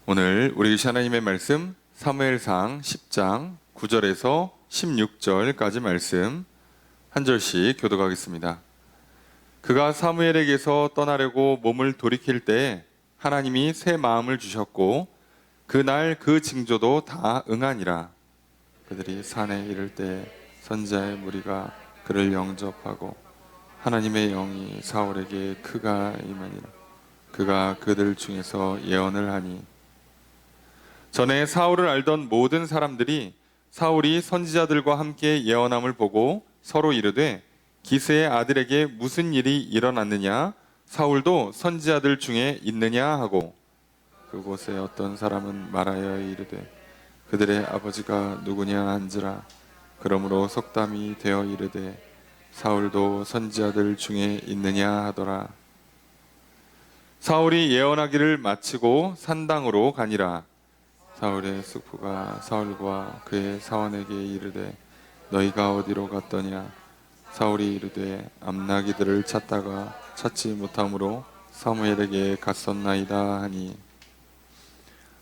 오늘 우리 계신 하나님의 말씀 사무엘상 10장 9절에서 16절까지 말씀 한 절씩 교독하겠습니다. 그가 사무엘에게서 떠나려고 몸을 돌이킬 때에 하나님이 새 마음을 주셨고 그날 그 징조도 다 응하니라. 그들이 산에 이를 때 선지자의 무리가 그를 영접하고 하나님의 영이 사울에게 그가 임하니라. 그가 그들 중에서 예언을 하니 전에 사울을 알던 모든 사람들이 사울이 선지자들과 함께 예언함을 보고 서로 이르되 기스의 아들에게 무슨 일이 일어났느냐? 사울도 선지자들 중에 있느냐 하고 그곳에 어떤 사람은 말하여 이르되 그들의 아버지가 누구냐 한지라. 그러므로 속담이 되어 이르되 사울도 선지자들 중에 있느냐 하더라. 사울이 예언하기를 마치고 산당으로 가니라. 사울의 숙부가 사울과 그의 사원에게 이르되 너희가 어디로 갔더냐? 사울이 이르되 암나기들을 찾다가 찾지 못함으로 사무엘에게 갔었나이다 하니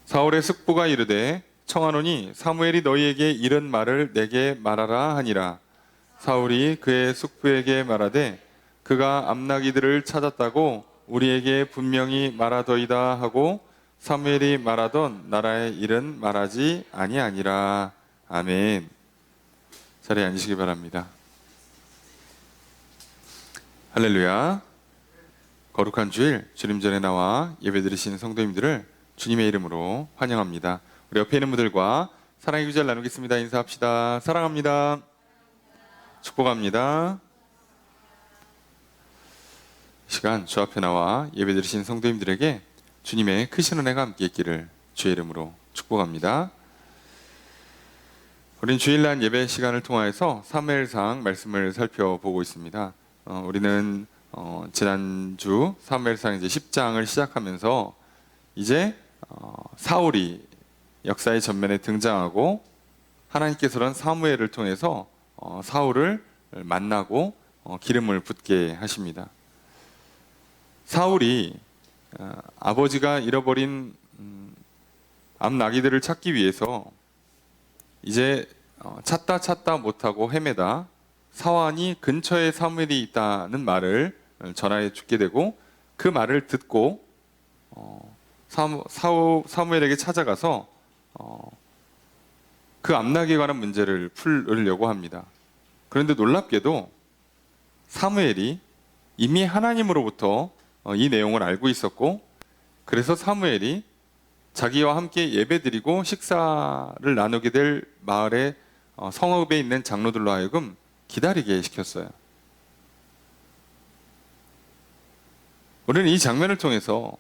사울의 숙부가 이르되 청하노니 사무엘이 너희에게 이른 말을 내게 말하라 하니라. 사울이 그의 숙부에게 말하되 그가 암나기들을 찾았다고 우리에게 분명히 말하더이다 하고 사무엘이 말하던 나라의 일은 말하지 아니하니라. 아멘. 자리에 앉으시기 바랍니다. 할렐루야. 거룩한 주일 주님 전에 나와 예배드리시는 성도님들을 주님의 이름으로 환영합니다. 우리 옆에 있는 분들과 사랑의 구절 나누겠습니다. 인사합시다. 사랑합니다. 축복합니다. 시간 주 앞에 나와 예배드리신 성도님들에게 주님의 크신 은혜가 함께 있기를 주의 이름으로 축복합니다. 우린 주일날 예배 시간을 통하여서 사무엘상 말씀을 살펴보고 있습니다. 우리는 지난주 사무엘상 이제 10장을 시작하면서 이제 사울이 역사의 전면에 등장하고 하나님께서는 사무엘을 통해서 사울을 만나고 기름을 붓게 하십니다. 사울이 아버지가 잃어버린 암나기들을 찾기 위해서 이제 찾다 못하고 헤매다 사완이 근처에 사무엘이 있다는 말을 전하여 주게 되고 그 말을 듣고 사무엘에게 찾아가서 그 암나기에 관한 문제를 풀으려고 합니다. 그런데 놀랍게도 사무엘이 이미 하나님으로부터 이 내용을 알고 있었고 그래서 사무엘이 자기와 함께 예배드리고 식사를 나누게 될 마을의 성읍에 있는 장로들로 하여금 기다리게 시켰어요. 우리는 이 장면을 통해서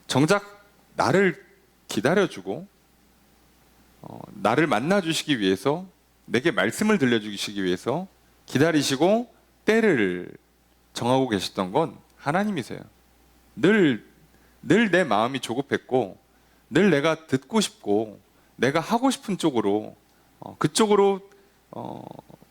정작 나를 기다려주고 나를 만나주시기 위해서 내게 말씀을 들려주시기 위해서 기다리시고 때를 정하고 계셨던 건 하나님이세요. 늘 내 마음이 조급했고 늘 내가 듣고 싶고 내가 하고 싶은 쪽으로 그쪽으로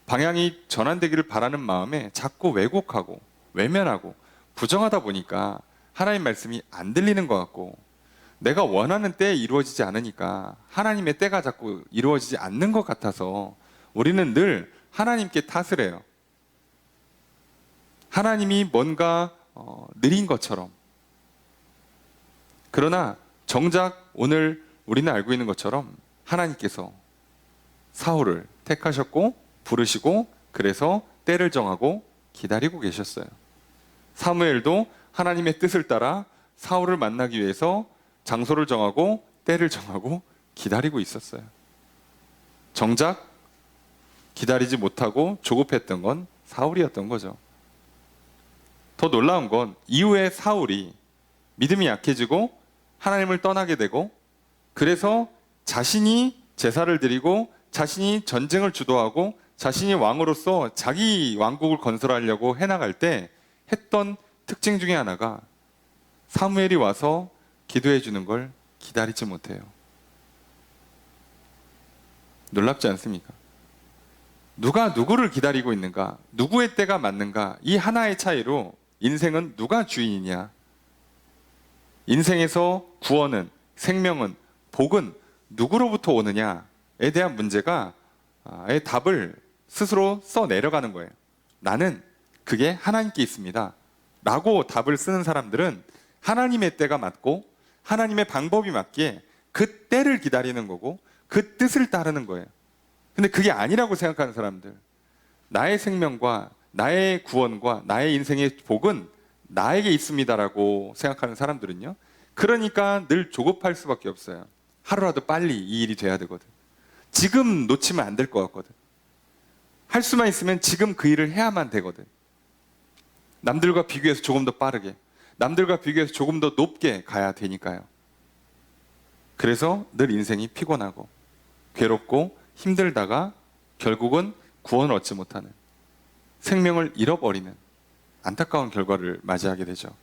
방향이 전환되기를 바라는 마음에 자꾸 왜곡하고 외면하고 부정하다 보니까 하나님 말씀이 안 들리는 것 같고 내가 원하는 때에 이루어지지 않으니까 하나님의 때가 자꾸 이루어지지 않는 것 같아서 우리는 늘 하나님께 탓을 해요. 하나님이 뭔가 느린 것처럼. 그러나 정작 오늘 우리는 알고 있는 것처럼 하나님께서 사울을 택하셨고 부르시고 그래서 때를 정하고 기다리고 계셨어요. 사무엘도 하나님의 뜻을 따라 사울을 만나기 위해서 장소를 정하고 때를 정하고 기다리고 있었어요. 정작 기다리지 못하고 조급했던 건 사울이었던 거죠. 더 놀라운 건 이후에 사울이 믿음이 약해지고 하나님을 떠나게 되고 그래서 자신이 제사를 드리고 자신이 전쟁을 주도하고 자신이 왕으로서 자기 왕국을 건설하려고 해나갈 때 했던 특징 중에 하나가 사무엘이 와서 기도해 주는 걸 기다리지 못해요. 놀랍지 않습니까? 누가 누구를 기다리고 있는가, 누구의 때가 맞는가, 이 하나의 차이로 인생은 누가 주인이냐, 인생에서 구원은 생명은, 복은 누구로부터 오느냐에 대한 문제가 의 답을 스스로 써 내려가는 거예요. 나는 그게 하나님께 있습니다 라고 답을 쓰는 사람들은 하나님의 때가 맞고 하나님의 방법이 맞기에 그 때를 기다리는 거고 그 뜻을 따르는 거예요. 근데 그게 아니라고 생각하는 사람들, 나의 생명과 나의 구원과 나의 인생의 복은 나에게 있습니다라고 생각하는 사람들은요, 그러니까 늘 조급할 수밖에 없어요. 하루라도 빨리 이 일이 돼야 되거든. 지금 놓치면 안 될 것 같거든. 할 수만 있으면 지금 그 일을 해야만 되거든. 남들과 비교해서 조금 더 빠르게, 남들과 비교해서 조금 더 높게 가야 되니까요. 그래서 늘 인생이 피곤하고 괴롭고 힘들다가 결국은 구원을 얻지 못하는, 생명을 잃어버리는 안타까운 결과를 맞이하게 되죠.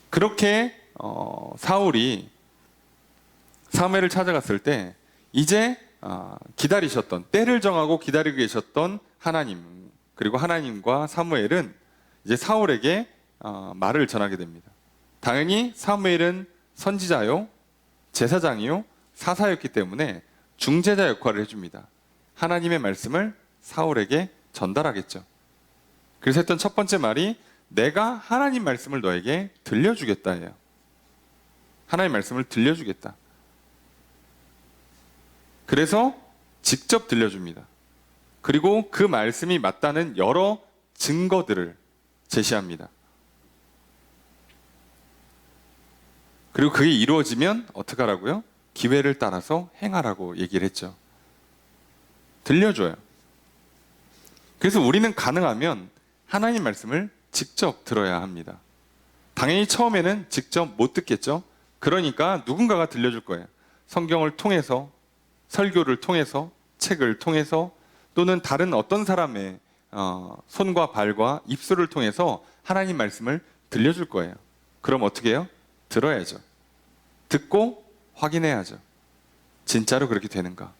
그렇게 사울이 사무엘을 찾아갔을 때 이제 기다리셨던, 때를 정하고 기다리고 계셨던 하나님, 그리고 하나님과 사무엘은 이제 사울에게 말을 전하게 됩니다. 당연히 사무엘은 선지자요, 제사장이요, 사사였기 때문에 중재자 역할을 해줍니다. 하나님의 말씀을 사울에게 전달하겠죠. 그래서 했던 첫 번째 말이 내가 하나님 말씀을 너에게 들려주겠다예요. 하나님 말씀을 들려주겠다. 그래서 직접 들려줍니다. 그리고 그 말씀이 맞다는 여러 증거들을 제시합니다. 그리고 그게 이루어지면 어떻게 하라고요? 기회를 따라서 행하라고 얘기를 했죠. 들려줘요. 그래서 우리는 가능하면 하나님 말씀을 직접 들어야 합니다. 당연히 처음에는 직접 못 듣겠죠. 그러니까 누군가가 들려줄 거예요. 성경을 통해서, 설교를 통해서, 책을 통해서, 또는 다른 어떤 사람의 손과 발과 입술을 통해서 하나님 말씀을 들려줄 거예요. 그럼 어떻게 해요? 들어야죠. 듣고 확인해야죠. 진짜로 그렇게 되는가?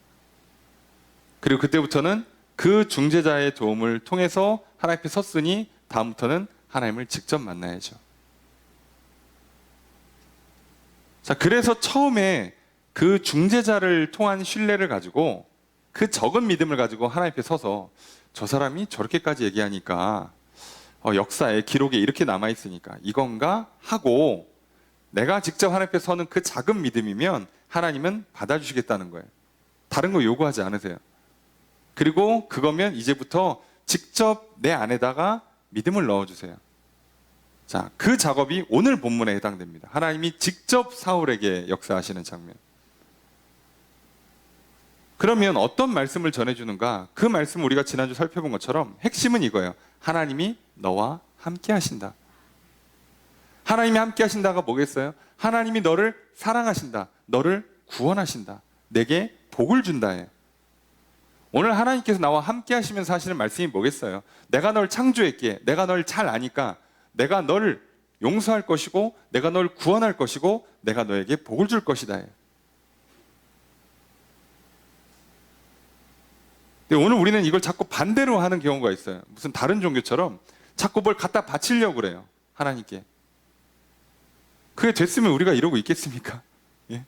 그리고 그때부터는 그 중재자의 도움을 통해서 하나님 앞에 섰으니 다음부터는 하나님을 직접 만나야죠. 자, 그래서 처음에 그 중재자를 통한 신뢰를 가지고, 그 적은 믿음을 가지고 하나님 앞에 서서 저 사람이 저렇게까지 얘기하니까 역사에, 기록에 이렇게 남아있으니까 이건가 하고 내가 직접 하나님 앞에 서는 그 작은 믿음이면 하나님은 받아주시겠다는 거예요. 다른 거 요구하지 않으세요. 그리고 그거면 이제부터 직접 내 안에다가 믿음을 넣어주세요. 자, 그 작업이 오늘 본문에 해당됩니다. 하나님이 직접 사울에게 역사하시는 장면. 그러면 어떤 말씀을 전해주는가? 그 말씀 우리가 지난주 살펴본 것처럼 핵심은 이거예요. 하나님이 너와 함께 하신다. 하나님이 함께 하신다가 뭐겠어요? 하나님이 너를 사랑하신다. 너를 구원하신다. 내게 복을 준다예요. 오늘 하나님께서 나와 함께 하시면서 하시는 말씀이 뭐겠어요? 내가 널 창조했기에, 내가 널 잘 아니까 내가 너를 용서할 것이고, 내가 널 구원할 것이고, 내가 너에게 복을 줄 것이다. 근데 오늘 우리는 이걸 자꾸 반대로 하는 경우가 있어요. 무슨 다른 종교처럼 자꾸 뭘 갖다 바치려고 그래요. 하나님께. 그게 됐으면 우리가 이러고 있겠습니까? 예?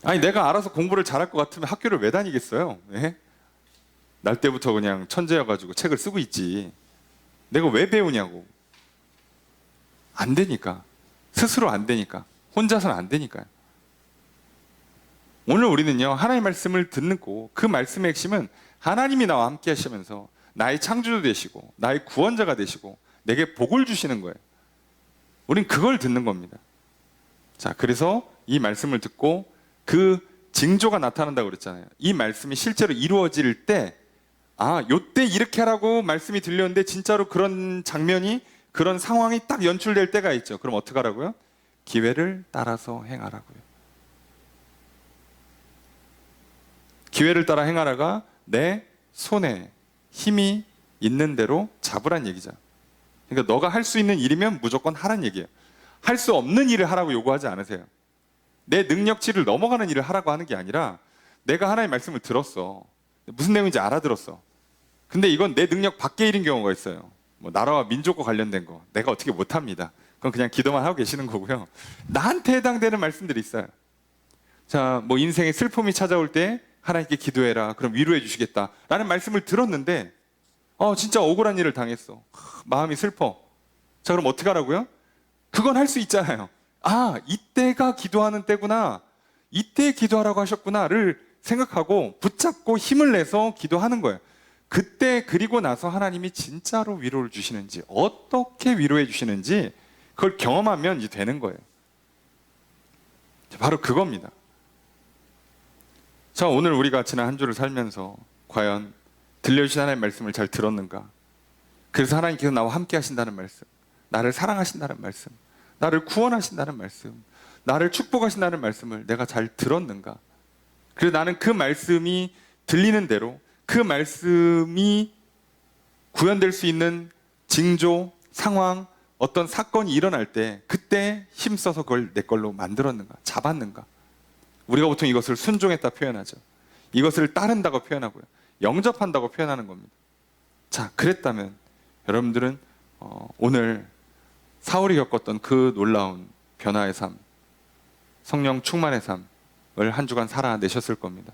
아니, 내가 알아서 공부를 잘할 것 같으면 학교를 왜 다니겠어요? 예? 날 때부터 그냥 천재여가지고 책을 쓰고 있지. 내가 왜 배우냐고. 안 되니까. 스스로 안 되니까. 혼자서는 안 되니까요. 오늘 우리는요, 하나님의 말씀을 듣고 그 말씀의 핵심은 하나님이 나와 함께 하시면서 나의 창조주 되시고 나의 구원자가 되시고 내게 복을 주시는 거예요. 우린 그걸 듣는 겁니다. 자, 그래서 이 말씀을 듣고 그 징조가 나타난다고 그랬잖아요. 이 말씀이 실제로 이루어질 때, 요때 이렇게 하라고 말씀이 들렸는데 진짜로 그런 장면이, 그런 상황이 딱 연출될 때가 있죠. 그럼 어떻게 하라고요? 기회를 따라서 행하라고요. 기회를 따라 행하라가 내 손에 힘이 있는 대로 잡으란 얘기죠. 그러니까 너가 할 수 있는 일이면 무조건 하란 얘기예요. 할 수 없는 일을 하라고 요구하지 않으세요. 내 능력치를 넘어가는 일을 하라고 하는 게 아니라, 내가 하나님의 말씀을 들었어. 무슨 내용인지 알아들었어. 근데 이건 내 능력 밖의 일인 경우가 있어요. 뭐 나라와 민족과 관련된 거 내가 어떻게 못합니다. 그건 그냥 기도만 하고 계시는 거고요. 나한테 해당되는 말씀들이 있어요. 자, 뭐 인생에 슬픔이 찾아올 때 하나님께 기도해라. 그럼 위로해 주시겠다. 라는 말씀을 들었는데, 진짜 억울한 일을 당했어. 마음이 슬퍼. 자, 그럼 어떻게 하라고요? 그건 할 수 있잖아요. 이때가 기도하는 때구나. 이때 기도하라고 하셨구나를 생각하고 붙잡고 힘을 내서 기도하는 거예요. 그때 그리고 나서 하나님이 진짜로 위로를 주시는지, 어떻게 위로해 주시는지 그걸 경험하면 이제 되는 거예요. 바로 그겁니다. 자, 오늘 우리가 지난 한 주를 살면서 과연 들려주신 하나님의 말씀을 잘 들었는가? 그래서 하나님께서 나와 함께 하신다는 말씀, 나를 사랑하신다는 말씀, 나를 구원하신다는 말씀, 나를 축복하신다는 말씀을 내가 잘 들었는가? 그래서 나는 그 말씀이 들리는 대로 그 말씀이 구현될 수 있는 징조, 상황, 어떤 사건이 일어날 때 그때 힘써서 그걸 내 걸로 만들었는가? 잡았는가? 우리가 보통 이것을 순종했다 표현하죠. 이것을 따른다고 표현하고요. 영접한다고 표현하는 겁니다. 자, 그랬다면 여러분들은 오늘 사울이 겪었던 그 놀라운 변화의 삶, 성령 충만의 삶을 한 주간 살아내셨을 겁니다.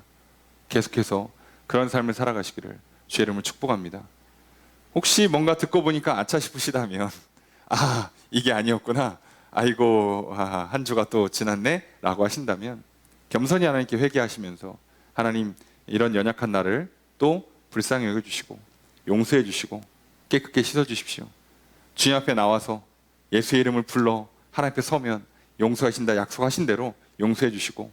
계속해서 그런 삶을 살아가시기를 주의 이름으로 축복합니다. 혹시 뭔가 듣고 보니까 아차 싶으시다면 이게 아니었구나, 아이고 한 주가 또 지났네 라고 하신다면 겸손히 하나님께 회개하시면서 하나님, 이런 연약한 나를 또 불쌍히 여겨주시고 용서해 주시고 깨끗게 씻어주십시오. 주님 앞에 나와서 예수의 이름을 불러 하나님 앞에 서면 용서하신다 약속하신 대로 용서해 주시고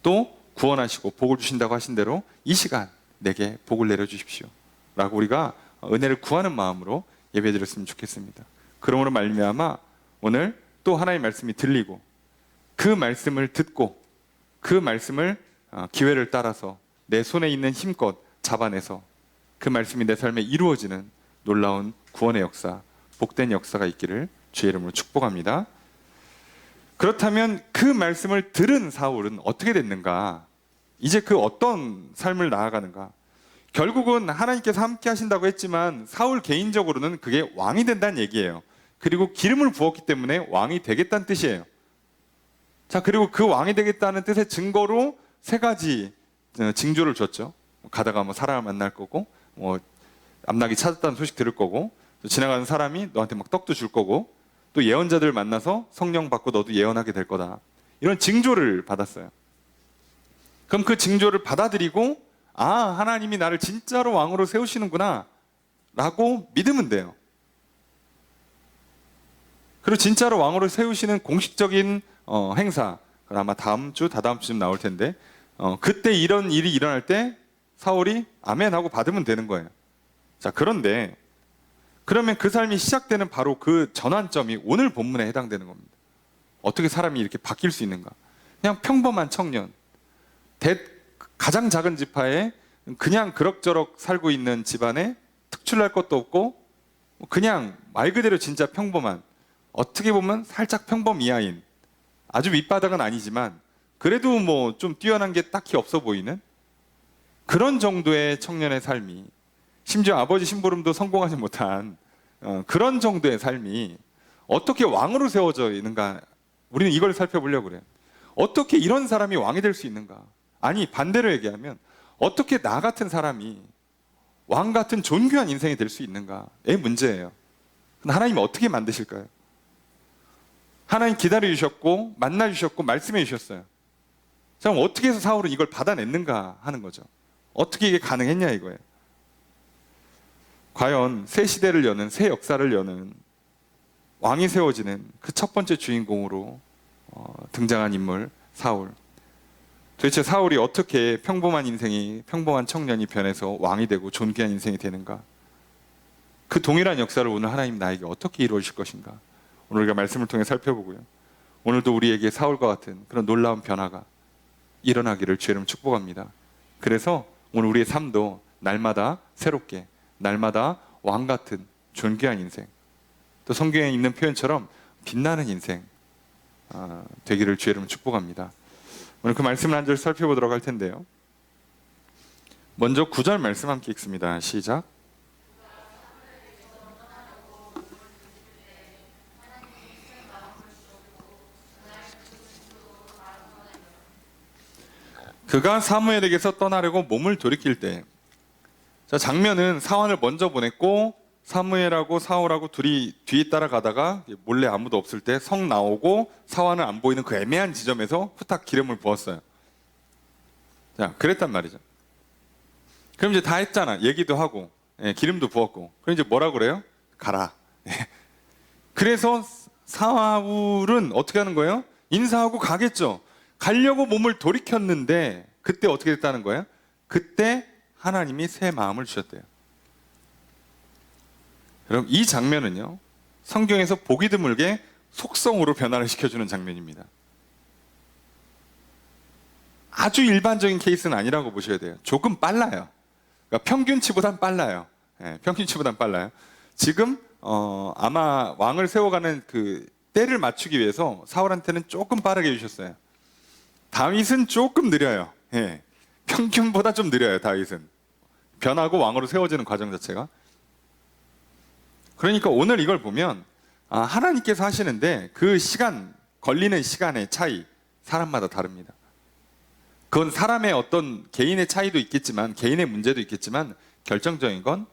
또 구원하시고 복을 주신다고 하신 대로 이 시간 내게 복을 내려주십시오 라고 우리가 은혜를 구하는 마음으로 예배드렸으면 좋겠습니다. 그러므로 말미암아 오늘 또 하나님의 말씀이 들리고 그 말씀을 듣고 그 말씀을 기회를 따라서 내 손에 있는 힘껏 잡아내서 그 말씀이 내 삶에 이루어지는 놀라운 구원의 역사, 복된 역사가 있기를 주의 이름으로 축복합니다. 그렇다면 그 말씀을 들은 사울은 어떻게 됐는가? 이제 그 어떤 삶을 나아가는가? 결국은 하나님께서 함께 하신다고 했지만 사울 개인적으로는 그게 왕이 된다는 얘기예요. 그리고 기름을 부었기 때문에 왕이 되겠다는 뜻이에요. 자, 그리고 그 왕이 되겠다는 뜻의 증거로 세 가지 징조를 줬죠. 가다가 뭐 사람을 만날 거고, 뭐 암낙이 찾았다는 소식 들을 거고, 또 지나가는 사람이 너한테 막 떡도 줄 거고, 또 예언자들 만나서 성령 받고 너도 예언하게 될 거다. 이런 징조를 받았어요. 그럼 그 징조를 받아들이고 하나님이 나를 진짜로 왕으로 세우시는구나 라고 믿으면 돼요. 그리고 진짜로 왕으로 세우시는 공식적인 행사, 아마 다음 주, 다다음 주쯤 나올 텐데 그때 이런 일이 일어날 때 사울이 아멘 하고 받으면 되는 거예요. 자, 그런데 그러면 그 삶이 시작되는 바로 그 전환점이 오늘 본문에 해당되는 겁니다. 어떻게 사람이 이렇게 바뀔 수 있는가? 그냥 평범한 청년, 가장 작은 지파에 그냥 그럭저럭 살고 있는 집안에 특출날 것도 없고 그냥 말 그대로 진짜 평범한, 어떻게 보면 살짝 평범이하인, 아주 밑바닥은 아니지만 그래도 뭐 좀 뛰어난 게 딱히 없어 보이는 그런 정도의 청년의 삶이, 심지어 아버지 심부름도 성공하지 못한 그런 정도의 삶이 어떻게 왕으로 세워져 있는가? 우리는 이걸 살펴보려고 그래요. 어떻게 이런 사람이 왕이 될 수 있는가? 아니, 반대로 얘기하면 어떻게 나 같은 사람이 왕 같은 존귀한 인생이 될 수 있는가의 문제예요. 하나님이 어떻게 만드실까요? 하나님 기다려주셨고 만나주셨고 말씀해 주셨어요. 자, 그럼 어떻게 해서 사울은 이걸 받아냈는가 하는 거죠. 어떻게 이게 가능했냐 이거예요. 과연 새 시대를 여는, 새 역사를 여는 왕이 세워지는 그 첫 번째 주인공으로 등장한 인물 사울. 도대체 사울이 어떻게 평범한 인생이, 평범한 청년이 변해서 왕이 되고 존귀한 인생이 되는가? 그 동일한 역사를 오늘 하나님 나에게 어떻게 이루어질 것인가? 오늘 우리가 말씀을 통해 살펴보고요. 오늘도 우리에게 사울과 같은 그런 놀라운 변화가 일어나기를 주의 이름으로 축복합니다. 그래서 오늘 우리의 삶도 날마다 새롭게, 날마다 왕 같은 존귀한 인생, 또 성경에 있는 표현처럼 빛나는 인생 되기를 주의 이름으로 축복합니다. 오늘 그 말씀을 한 절 살펴보도록 할 텐데요. 먼저 9절 말씀 함께 읽습니다. 시작. 그가 사무엘에게서 떠나려고 몸을 돌이킬 때, 자, 장면은 사환을 먼저 보냈고 사무엘하고 사울하고 둘이 뒤에 따라가다가 몰래 아무도 없을 때 성 나오고 사환은 안 보이는 그 애매한 지점에서 후딱 기름을 부었어요. 자, 그랬단 말이죠. 그럼 이제 다 했잖아. 얘기도 하고, 기름도 부었고. 그럼 이제 뭐라 그래요? 가라. 그래서 사울은 어떻게 하는 거예요? 인사하고 가겠죠. 가려고 몸을 돌이켰는데 그때 어떻게 됐다는 거예요? 그때 하나님이 새 마음을 주셨대요. 그럼 이 장면은요, 성경에서 보기 드물게 속성으로 변화를 시켜주는 장면입니다. 아주 일반적인 케이스는 아니라고 보셔야 돼요. 조금 빨라요. 그러니까 평균치보단 빨라요. 평균치보단 빨라요. 지금 아마 왕을 세워가는 그 때를 맞추기 위해서 사울한테는 조금 빠르게 해주셨어요. 다윗은 조금 느려요. 평균보다 좀 느려요. 다윗은 변하고 왕으로 세워지는 과정 자체가. 그러니까 오늘 이걸 보면 하나님께서 하시는데 그 시간, 걸리는 시간의 차이 사람마다 다릅니다. 그건 사람의 어떤 개인의 차이도 있겠지만, 개인의 문제도 있겠지만, 결정적인 건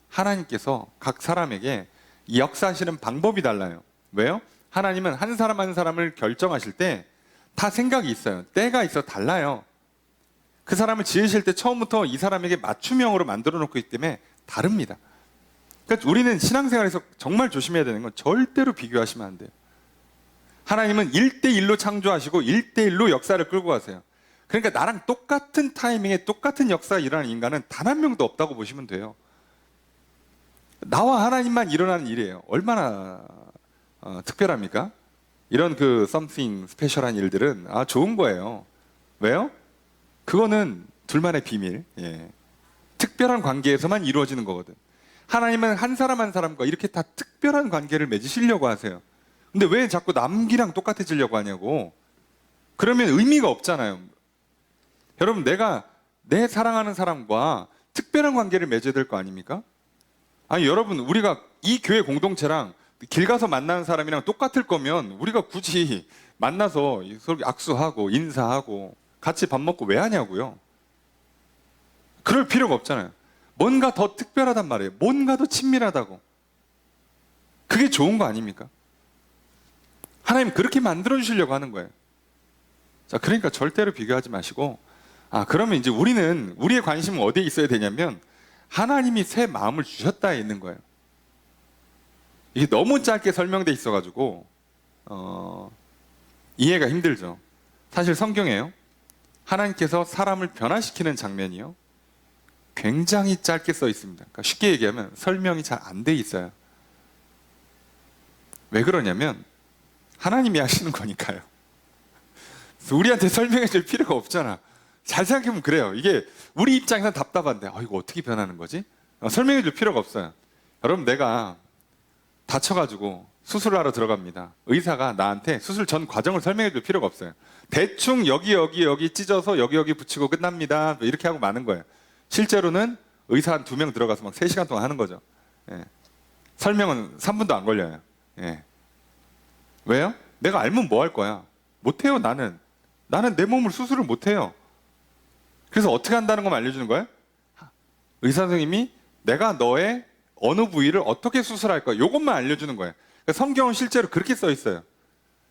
하나님께서 각 사람에게 역사하시는 방법이 달라요. 왜요? 하나님은 한 사람 한 사람을 결정하실 때 다 생각이 있어요. 때가 있어 달라요. 그 사람을 지으실 때 처음부터 이 사람에게 맞춤형으로 만들어 놓고 있기 때문에 다릅니다. 그러니까 우리는 신앙생활에서 정말 조심해야 되는 건 절대로 비교하시면 안 돼요. 하나님은 1대1로 창조하시고 1대1로 역사를 끌고 가세요. 그러니까 나랑 똑같은 타이밍에 똑같은 역사가 일어나는 인간은 단 한 명도 없다고 보시면 돼요. 나와 하나님만 일어나는 일이에요. 얼마나 특별합니까? 이런 그 something 스페셜한 일들은 좋은 거예요. 왜요? 그거는 둘만의 비밀. 특별한 관계에서만 이루어지는 거거든. 하나님은 한 사람 한 사람과 이렇게 다 특별한 관계를 맺으시려고 하세요. 근데 왜 자꾸 남기랑 똑같아지려고 하냐고. 그러면 의미가 없잖아요. 여러분, 내가 내 사랑하는 사람과 특별한 관계를 맺어야 될 거 아닙니까? 아니, 여러분, 우리가 이 교회 공동체랑 길 가서 만나는 사람이랑 똑같을 거면 우리가 굳이 만나서 서로 악수하고 인사하고 같이 밥 먹고 왜 하냐고요. 그럴 필요가 없잖아요. 뭔가 더 특별하단 말이에요. 뭔가 더 친밀하다고. 그게 좋은 거 아닙니까? 하나님 그렇게 만들어 주시려고 하는 거예요. 자, 그러니까 절대로 비교하지 마시고, 그러면 이제 우리의 관심은 어디에 있어야 되냐면 하나님이 새 마음을 주셨다에 있는 거예요. 이게 너무 짧게 설명돼 있어가지고 이해가 힘들죠. 사실 성경에요, 하나님께서 사람을 변화시키는 장면이요, 굉장히 짧게 써 있습니다. 그러니까 쉽게 얘기하면 설명이 잘 안 돼 있어요. 왜 그러냐면 하나님이 하시는 거니까요. 우리한테 설명해 줄 필요가 없잖아. 잘 생각해보면 그래요. 이게 우리 입장에서는 답답한데 이거 어떻게 변하는 거지? 설명해 줄 필요가 없어요. 여러분, 내가 다쳐가지고 수술을 하러 들어갑니다. 의사가 나한테 수술 전 과정을 설명해 줄 필요가 없어요. 대충 여기 찢어서 여기 붙이고 끝납니다. 이렇게 하고 마는 거예요. 실제로는 의사 한 2명 들어가서 막 3시간 동안 하는 거죠. 설명은 3분도 안 걸려요. 왜요? 내가 알면 뭐 할 거야? 못해요. 나는 내 몸을 수술을 못해요. 그래서 어떻게 한다는 것만 알려주는 거예요? 의사 선생님이 내가 너의 어느 부위를 어떻게 수술할 거야, 이것만 알려주는 거예요. 그러니까 성경은 실제로 그렇게 써 있어요.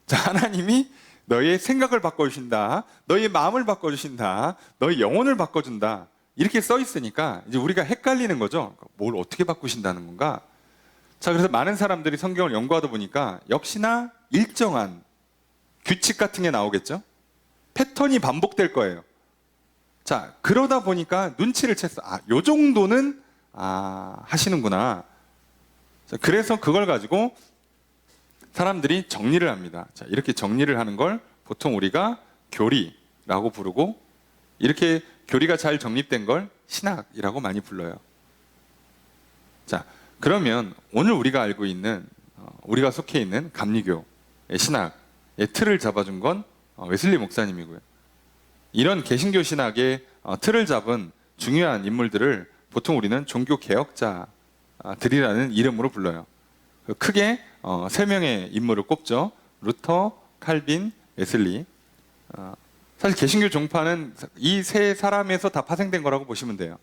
자, 하나님이 너의 생각을 바꿔주신다, 너의 마음을 바꿔주신다, 너의 영혼을 바꿔준다, 이렇게 써 있으니까 이제 우리가 헷갈리는 거죠. 뭘 어떻게 바꾸신다는 건가? 자, 그래서 많은 사람들이 성경을 연구하다 보니까 역시나 일정한 규칙 같은 게 나오겠죠. 패턴이 반복될 거예요. 자, 그러다 보니까 눈치를 챘어. 요 정도는 하시는구나. 자, 그래서 그걸 가지고 사람들이 정리를 합니다. 자, 이렇게 정리를 하는 걸 보통 우리가 교리라고 부르고, 이렇게 교리가 잘 정립된 걸 신학이라고 많이 불러요. 자, 그러면 오늘 우리가 알고 있는, 우리가 속해 있는 감리교의 신학의 틀을 잡아준 건 웨슬리 목사님이고요. 이런 개신교 신학의 틀을 잡은 중요한 인물들을 보통 우리는 종교 개혁자들이라는 이름으로 불러요. 크게 3명의 인물을 꼽죠. 루터, 칼빈, 웨슬리. 사실 개신교 종파는 이 세 사람에서 다 파생된 거라고 보시면 돼요.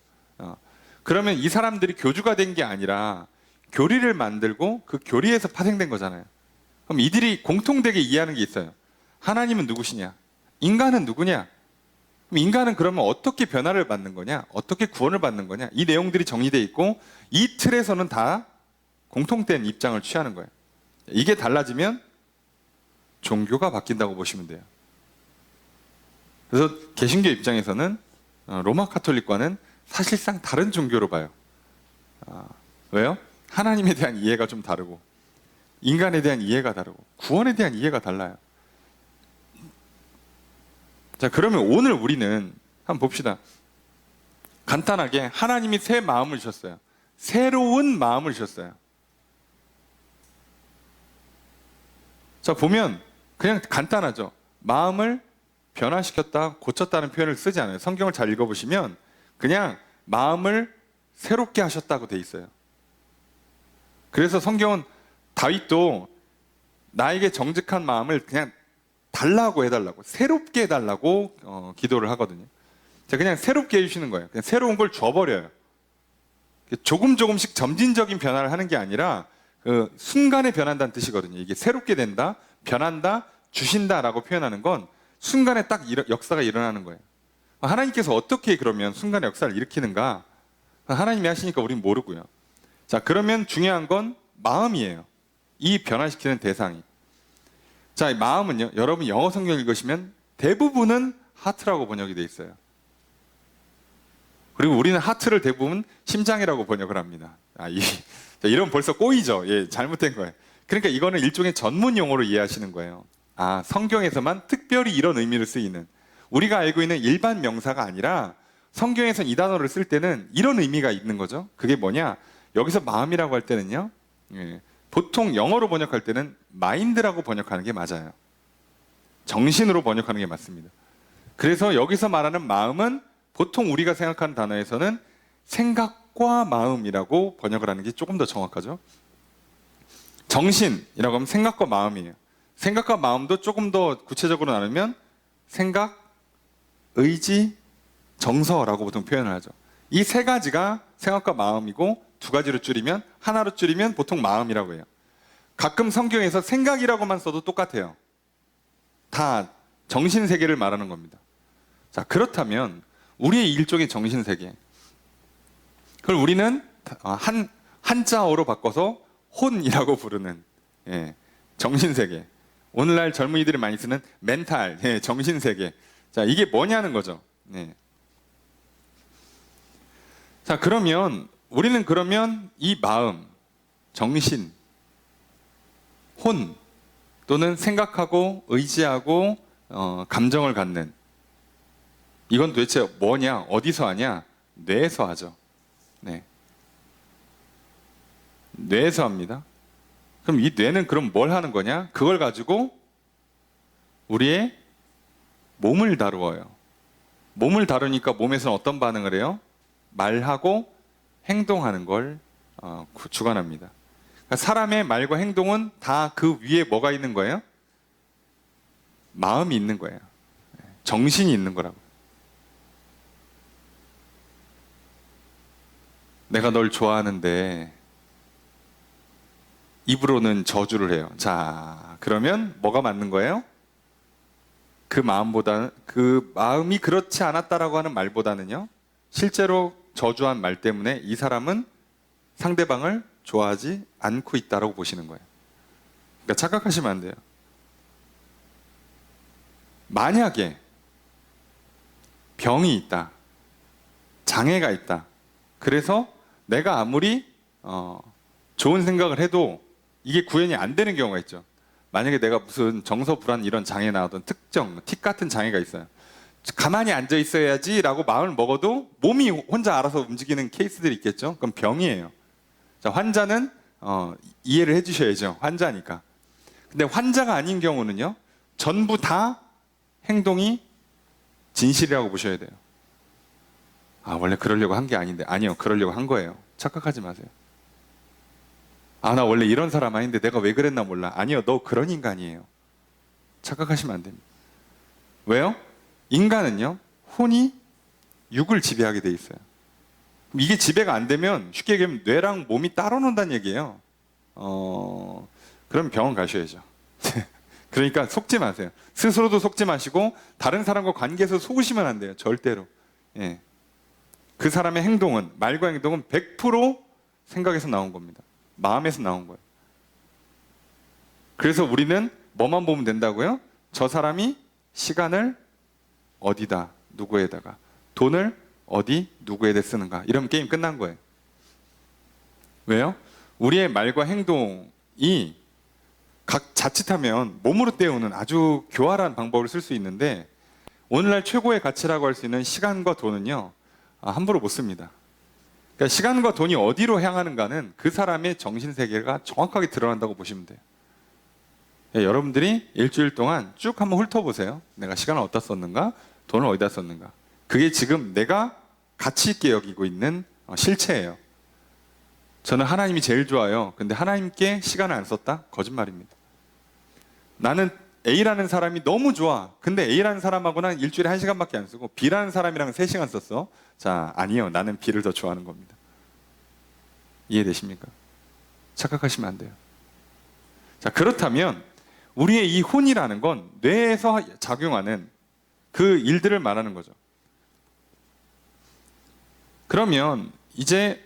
그러면 이 사람들이 교주가 된 게 아니라 교리를 만들고 그 교리에서 파생된 거잖아요. 그럼 이들이 공통되게 이해하는 게 있어요. 하나님은 누구시냐? 인간은 누구냐? 그럼 인간은 그러면 어떻게 변화를 받는 거냐? 어떻게 구원을 받는 거냐? 이 내용들이 정리되어 있고 이 틀에서는 다 공통된 입장을 취하는 거예요. 이게 달라지면 종교가 바뀐다고 보시면 돼요. 그래서 개신교 입장에서는 로마 카톨릭과는 사실상 다른 종교로 봐요. 왜요? 하나님에 대한 이해가 좀 다르고 인간에 대한 이해가 다르고 구원에 대한 이해가 달라요. 자, 그러면 오늘 우리는 한번 봅시다. 간단하게 하나님이 새 마음을 주셨어요. 새로운 마음을 주셨어요. 자, 보면 그냥 간단하죠. 마음을 변화시켰다, 고쳤다는 표현을 쓰지 않아요. 성경을 잘 읽어보시면 그냥 마음을 새롭게 하셨다고 돼 있어요. 그래서 성경은 다윗도 나에게 정직한 마음을 그냥 달라고 해달라고, 새롭게 해달라고 기도를 하거든요. 자, 그냥 새롭게 해주시는 거예요. 그냥 새로운 걸 줘버려요. 조금씩 점진적인 변화를 하는 게 아니라 그 순간에 변한다는 뜻이거든요. 이게 새롭게 된다, 변한다, 주신다라고 표현하는 건 순간에 딱 역사가 일어나는 거예요. 하나님께서 어떻게 그러면 순간에 역사를 일으키는가? 하나님이 하시니까 우린 모르고요. 자, 그러면 중요한 건 마음이에요. 이 변화시키는 대상이. 자, 이 마음은요, 여러분 영어 성경 읽으시면 대부분은 하트라고 번역이 돼 있어요. 그리고 우리는 하트를 대부분 심장이라고 번역을 합니다. 이런 벌써 꼬이죠. 예, 잘못된 거예요. 그러니까 이거는 일종의 전문 용어로 이해하시는 거예요. 성경에서만 특별히 이런 의미를 쓰이는, 우리가 알고 있는 일반 명사가 아니라 성경에서는 이 단어를 쓸 때는 이런 의미가 있는 거죠. 그게 뭐냐? 여기서 마음이라고 할 때는요, 보통 영어로 번역할 때는 마인드라고 번역하는 게 맞아요. 정신으로 번역하는 게 맞습니다. 그래서 여기서 말하는 마음은 보통 우리가 생각하는 단어에서는 생각과 마음이라고 번역을 하는 게 조금 더 정확하죠. 정신이라고 하면 생각과 마음이에요. 생각과 마음도 조금 더 구체적으로 나누면 생각, 의지, 정서라고 보통 표현을 하죠. 이 세 가지가 생각과 마음이고 두 가지로 줄이면, 하나로 줄이면 보통 마음이라고 해요. 가끔 성경에서 생각이라고만 써도 똑같아요. 다 정신세계를 말하는 겁니다. 자, 그렇다면 우리의 일종의 정신세계, 그걸 우리는 한자어로 바꿔서 혼이라고 부르는 정신세계, 오늘날 젊은이들이 많이 쓰는 멘탈, 정신세계. 자, 이게 뭐냐는 거죠. 자, 그러면 우리는 이 마음, 정신, 혼 또는 생각하고 의지하고 감정을 갖는, 이건 도대체 뭐냐? 어디서 하냐? 뇌에서 하죠. 뇌에서 합니다. 그럼 이 뇌는 그럼 뭘 하는 거냐? 그걸 가지고 우리의 몸을 다루어요. 몸을 다루니까 몸에서는 어떤 반응을 해요? 말하고 행동하는 걸 주관합니다. 그러니까 사람의 말과 행동은 다 그 위에 뭐가 있는 거예요? 마음이 있는 거예요. 정신이 있는 거라고. 내가 널 좋아하는데 입으로는 저주를 해요. 자, 그러면 뭐가 맞는 거예요? 그 마음이 그렇지 않았다라고 하는 말보다는요, 실제로 저주한 말 때문에 이 사람은 상대방을 좋아하지 않고 있다라고 보시는 거예요. 그러니까 착각하시면 안 돼요. 만약에 병이 있다, 장애가 있다, 그래서 내가 아무리 좋은 생각을 해도 이게 구현이 안 되는 경우가 있죠. 만약에 내가 무슨 정서 불안 이런 장애 나오던 특정 틱 같은 장애가 있어요. 가만히 앉아 있어야지 라고 마음을 먹어도 몸이 혼자 알아서 움직이는 케이스들이 있겠죠. 그럼 병이에요. 자, 환자는 이해를 해주셔야죠. 환자니까. 근데 환자가 아닌 경우는요, 전부 다 행동이 진실이라고 보셔야 돼요. 원래 그러려고 한 게 아닌데. 아니요, 그러려고 한 거예요. 착각하지 마세요. 나 원래 이런 사람 아닌데 내가 왜 그랬나 몰라. 아니요, 너 그런 인간이에요. 착각하시면 안 됩니다. 왜요? 인간은요, 혼이 육을 지배하게 돼 있어요. 이게 지배가 안 되면 쉽게 얘기하면 뇌랑 몸이 따로 논다는 얘기예요. 그럼 병원 가셔야죠. 그러니까 속지 마세요. 스스로도 속지 마시고 다른 사람과 관계에서 속으시면 안 돼요. 절대로. 예. 그 사람의 행동은, 말과 행동은 100% 생각에서 나온 겁니다. 마음에서 나온 거예요. 그래서 우리는 뭐만 보면 된다고요? 저 사람이 시간을 어디다, 누구에다가, 돈을 어디, 누구에다 쓰는가. 이러면 게임 끝난 거예요. 왜요? 우리의 말과 행동이 각 자칫하면 몸으로 때우는 아주 교활한 방법을 쓸 수 있는데, 오늘날 최고의 가치라고 할 수 있는 시간과 돈은요, 함부로 못 씁니다. 그러니까 시간과 돈이 어디로 향하는가는 그 사람의 정신세계가 정확하게 드러난다고 보시면 돼요. 여러분들이 일주일 동안 쭉 한번 훑어보세요. 내가 시간을 어디다 썼는가, 돈을 어디다 썼는가. 그게 지금 내가 가치 있게 여기고 있는 실체예요. 저는 하나님이 제일 좋아요. 근데 하나님께 시간을 안 썼다? 거짓말입니다. 나는 A라는 사람이 너무 좋아. 근데 A라는 사람하고는 일주일에 1시간밖에 안 쓰고 B라는 사람이랑 3시간 썼어. 자, 아니요. 나는 B를 더 좋아하는 겁니다. 이해되십니까? 착각하시면 안 돼요. 자, 그렇다면 우리의 이 혼이라는 건 뇌에서 작용하는 그 일들을 말하는 거죠. 그러면 이제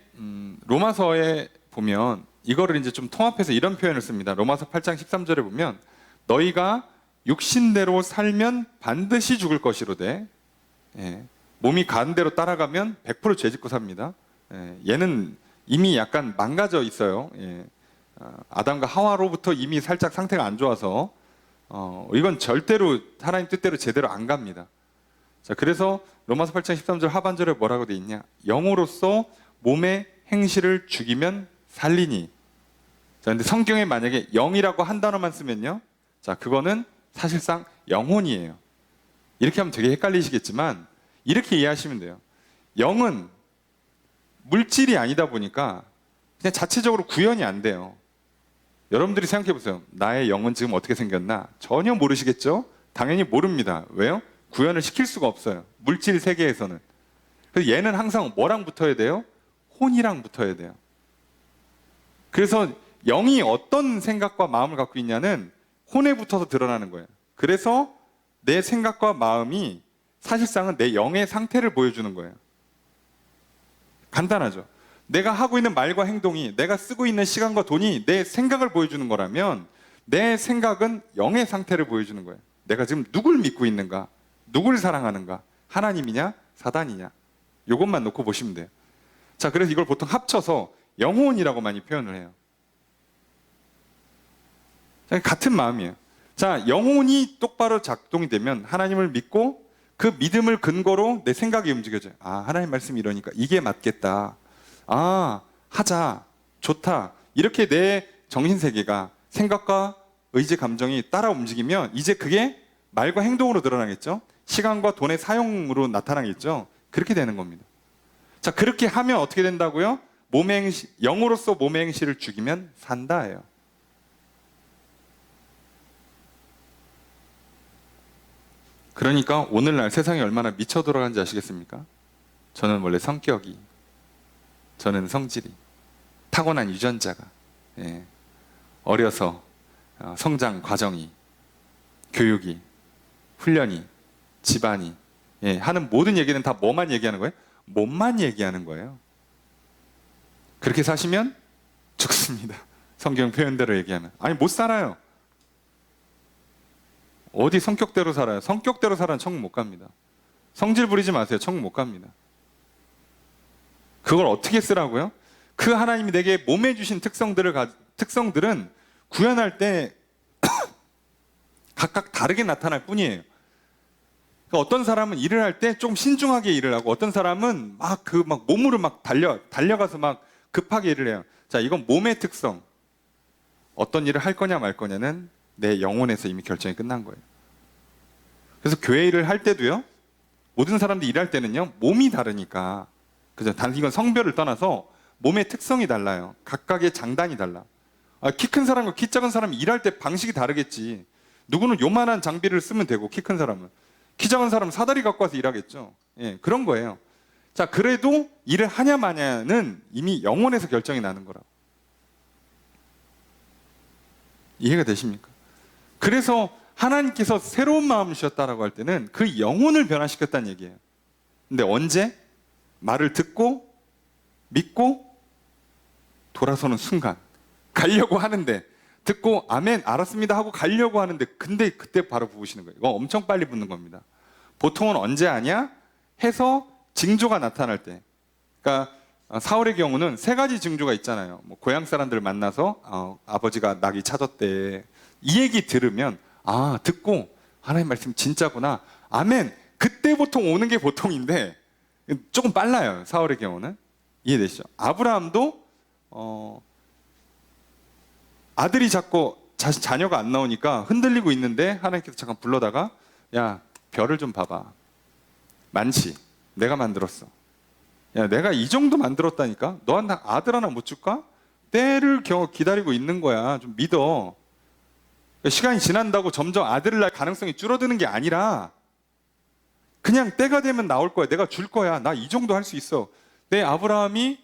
로마서에 보면 이거를 이제 좀 통합해서 이런 표현을 씁니다. 로마서 8장 13절에 보면 너희가 육신대로 살면 반드시 죽을 것이로되, 몸이 가는 대로 따라가면 100% 죄짓고 삽니다. 얘는 이미 약간 망가져 있어요. 아담과 하와로부터 이미 살짝 상태가 안 좋아서 이건 절대로 하나님 뜻대로 제대로 안 갑니다. 자, 그래서 로마서 8장 13절 하반절에 뭐라고 돼 있냐? 영으로서 몸의 행실을 죽이면 살리니. 자, 근데 성경에 만약에 영이라고 한 단어만 쓰면요, 자, 그거는 사실상 영혼이에요. 이렇게 하면 되게 헷갈리시겠지만 이렇게 이해하시면 돼요. 영은 물질이 아니다 보니까 그냥 자체적으로 구현이 안 돼요. 여러분들이 생각해 보세요. 나의 영은 지금 어떻게 생겼나? 전혀 모르시겠죠? 당연히 모릅니다. 왜요? 구현을 시킬 수가 없어요. 물질 세계에서는. 그래서 얘는 항상 뭐랑 붙어야 돼요? 혼이랑 붙어야 돼요. 그래서 영이 어떤 생각과 마음을 갖고 있냐는 혼에 붙어서 드러나는 거예요. 그래서 내 생각과 마음이 사실상은 내 영의 상태를 보여주는 거예요. 간단하죠. 내가 하고 있는 말과 행동이, 내가 쓰고 있는 시간과 돈이 내 생각을 보여주는 거라면 내 생각은 영의 상태를 보여주는 거예요. 내가 지금 누굴 믿고 있는가? 누굴 사랑하는가? 하나님이냐? 사단이냐? 이것만 놓고 보시면 돼요. 자, 그래서 이걸 보통 합쳐서 영혼이라고 많이 표현을 해요. 자, 같은 마음이에요. 자, 영혼이 똑바로 작동이 되면 하나님을 믿고 그 믿음을 근거로 내 생각이 움직여져요. 아, 하나님 말씀이 이러니까 이게 맞겠다. 아, 하자. 좋다. 이렇게 내 정신세계가 생각과 의지, 감정이 따라 움직이면 이제 그게 말과 행동으로 드러나겠죠. 시간과 돈의 사용으로 나타나겠죠. 그렇게 되는 겁니다. 자, 그렇게 하면 어떻게 된다고요? 몸의 행실, 영으로서 몸의 행실을 죽이면 산다예요. 그러니까 오늘날 세상이 얼마나 미쳐 돌아가는지 아시겠습니까? 저는 원래 성격이, 저는 성질이, 타고난 유전자가, 어려서 성장 과정이, 교육이, 훈련이, 집안이, 하는 모든 얘기는 다 뭐만 얘기하는 거예요? 몸만 얘기하는 거예요. 그렇게 사시면 죽습니다. 성경 표현대로 얘기하면. 아니, 못 살아요. 어디 성격대로 살아요? 성격대로 살아는 천국 못 갑니다. 성질 부리지 마세요. 천국 못 갑니다. 그걸 어떻게 쓰라고요? 그 하나님이 내게 몸에 주신 특성들은 구현할 때 각각 다르게 나타날 뿐이에요. 그러니까 어떤 사람은 일을 할 때 좀 신중하게 일을 하고, 어떤 사람은 막 몸으로 막 달려가서 막 급하게 일을 해요. 자, 이건 몸의 특성. 어떤 일을 할 거냐 말 거냐는 내 영혼에서 이미 결정이 끝난 거예요. 그래서 교회 일을 할 때도요, 모든 사람들이 일할 때는요, 몸이 다르니까, 그죠? 단지 이건 성별을 떠나서 몸의 특성이 달라요. 각각의 장단이 달라. 키 큰 사람과 키 작은 사람이 일할 때 방식이 다르겠지. 누구는 요만한 장비를 쓰면 되고, 키 큰 사람은 키 작은 사람 사다리 갖고 와서 일하겠죠. 예, 그런 거예요. 자, 그래도 일을 하냐 마냐는 이미 영혼에서 결정이 나는 거라고. 이해가 되십니까? 그래서 하나님께서 새로운 마음을 주셨다라고 할 때는 그 영혼을 변화시켰다는 얘기예요. 근데 언제? 말을 듣고 믿고 돌아서는 순간. 가려고 하는데, 듣고 아멘 알았습니다 하고 가려고 하는데, 근데 그때 바로 부으시는 거예요. 이거 엄청 빨리 붓는 겁니다. 보통은 언제 하냐? 해서 징조가 나타날 때. 그러니까 사울의 경우는 세 가지 징조가 있잖아요. 뭐 고향 사람들을 만나서 아버지가 낙이 찾았대. 이 얘기 들으면 듣고 하나님 말씀 진짜구나. 아멘. 그때 보통 오는 게 보통인데 조금 빨라요. 사울의 경우는. 이해되시죠? 아브라함도 아들이 자꾸 자녀가 안 나오니까 흔들리고 있는데 하나님께서 잠깐 불러다가 야, 별을 좀 봐봐. 많지. 내가 만들었어. 야, 내가 이 정도 만들었다니까? 너한테 아들 하나 못 줄까? 때를 기다리고 있는 거야. 좀 믿어. 시간이 지난다고 점점 아들을 낳을 가능성이 줄어드는 게 아니라 그냥 때가 되면 나올 거야. 내가 줄 거야. 나 이 정도 할 수 있어. 내 아브라함이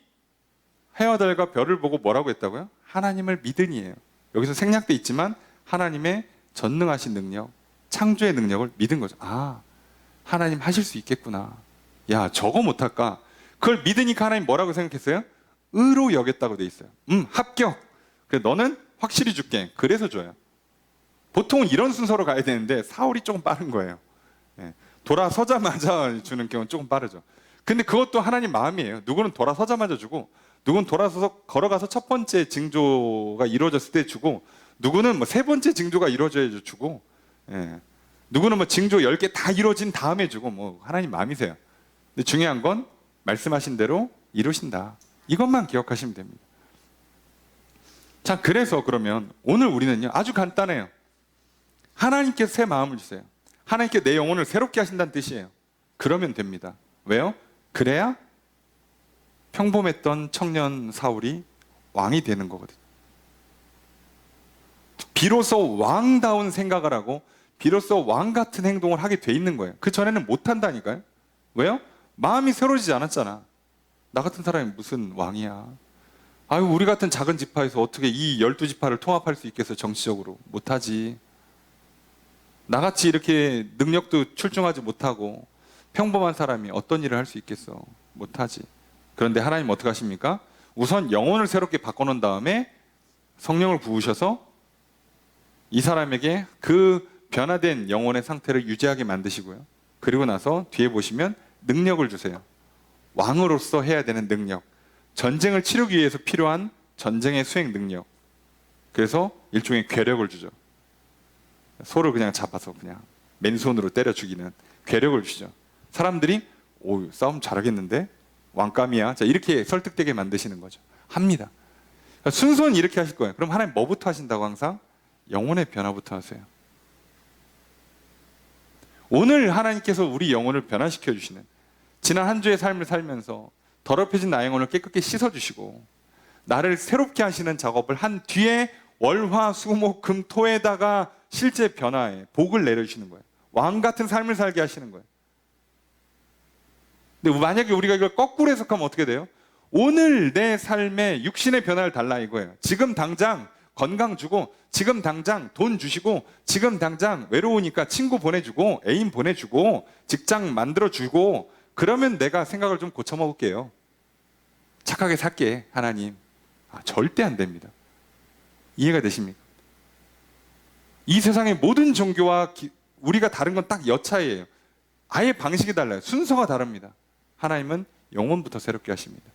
해와 달과 별을 보고 뭐라고 했다고요? 하나님을 믿으니에요. 여기서 생략돼 있지만 하나님의 전능하신 능력, 창조의 능력을 믿은 거죠. 하나님 하실 수 있겠구나. 야, 저거 못할까? 그걸 믿으니까 하나님 뭐라고 생각했어요? 의로 여겼다고 돼 있어요. 합격. 그래, 너는 확실히 줄게. 그래서 줘요. 보통은 이런 순서로 가야 되는데 사울이 조금 빠른 거예요. 예. 돌아서자마자 주는 경우는 조금 빠르죠. 근데 그것도 하나님 마음이에요. 누구는 돌아서자마자 주고, 누구는 돌아서서 걸어가서 첫 번째 징조가 이루어졌을 때 주고, 누구는 뭐 세 번째 징조가 이루어져야 주고, 예. 누구는 뭐 징조 10개 다 이루어진 다음에 주고, 뭐 하나님 마음이세요. 근데 중요한 건 말씀하신 대로 이루신다. 이것만 기억하시면 됩니다. 자, 그래서 그러면 오늘 우리는요, 아주 간단해요. 하나님께서 새 마음을 주세요. 하나님께 내 영혼을 새롭게 하신다는 뜻이에요. 그러면 됩니다. 왜요? 그래야 평범했던 청년 사울이 왕이 되는 거거든요. 비로소 왕다운 생각을 하고 비로소 왕 같은 행동을 하게 돼 있는 거예요. 그 전에는 못 한다니까요. 왜요? 마음이 새로지지 않았잖아. 나 같은 사람이 무슨 왕이야. 우리 같은 작은 지파에서 어떻게 이 12지파를 통합할 수 있겠어, 정치적으로. 못하지. 나같이 이렇게 능력도 출중하지 못하고 평범한 사람이 어떤 일을 할 수 있겠어? 못하지. 그런데 하나님 어떻게 하십니까? 우선 영혼을 새롭게 바꿔놓은 다음에 성령을 부으셔서 이 사람에게 그 변화된 영혼의 상태를 유지하게 만드시고요. 그리고 나서 뒤에 보시면 능력을 주세요. 왕으로서 해야 되는 능력. 전쟁을 치르기 위해서 필요한 전쟁의 수행 능력. 그래서 일종의 괴력을 주죠. 소를 그냥 잡아서 그냥 맨손으로 때려 죽이는 괴력을 주죠. 사람들이 싸움 잘하겠는데? 왕감이야. 자, 이렇게 설득되게 만드시는 거죠. 합니다. 그러니까 순서는 이렇게 하실 거예요. 그럼 하나님 뭐부터 하신다고? 항상 영혼의 변화부터 하세요. 오늘 하나님께서 우리 영혼을 변화시켜 주시는, 지난 한 주의 삶을 살면서 더럽혀진 나의 영혼을 깨끗이 씻어주시고 나를 새롭게 하시는 작업을 한 뒤에 월화수목금토에다가 실제 변화에 복을 내려주시는 거예요. 왕 같은 삶을 살게 하시는 거예요. 근데 만약에 우리가 이걸 거꾸로 해석하면 어떻게 돼요? 오늘 내 삶에 육신의 변화를 달라 이거예요. 지금 당장 건강 주고, 지금 당장 돈 주시고, 지금 당장 외로우니까 친구 보내주고, 애인 보내주고, 직장 만들어주고, 그러면 내가 생각을 좀 고쳐먹을게요. 착하게 살게, 하나님. 절대 안 됩니다. 이해가 되십니까? 이 세상의 모든 종교와 우리가 다른 건 딱 여차이에요. 아예 방식이 달라요. 순서가 다릅니다. 하나님은 영혼부터 새롭게 하십니다.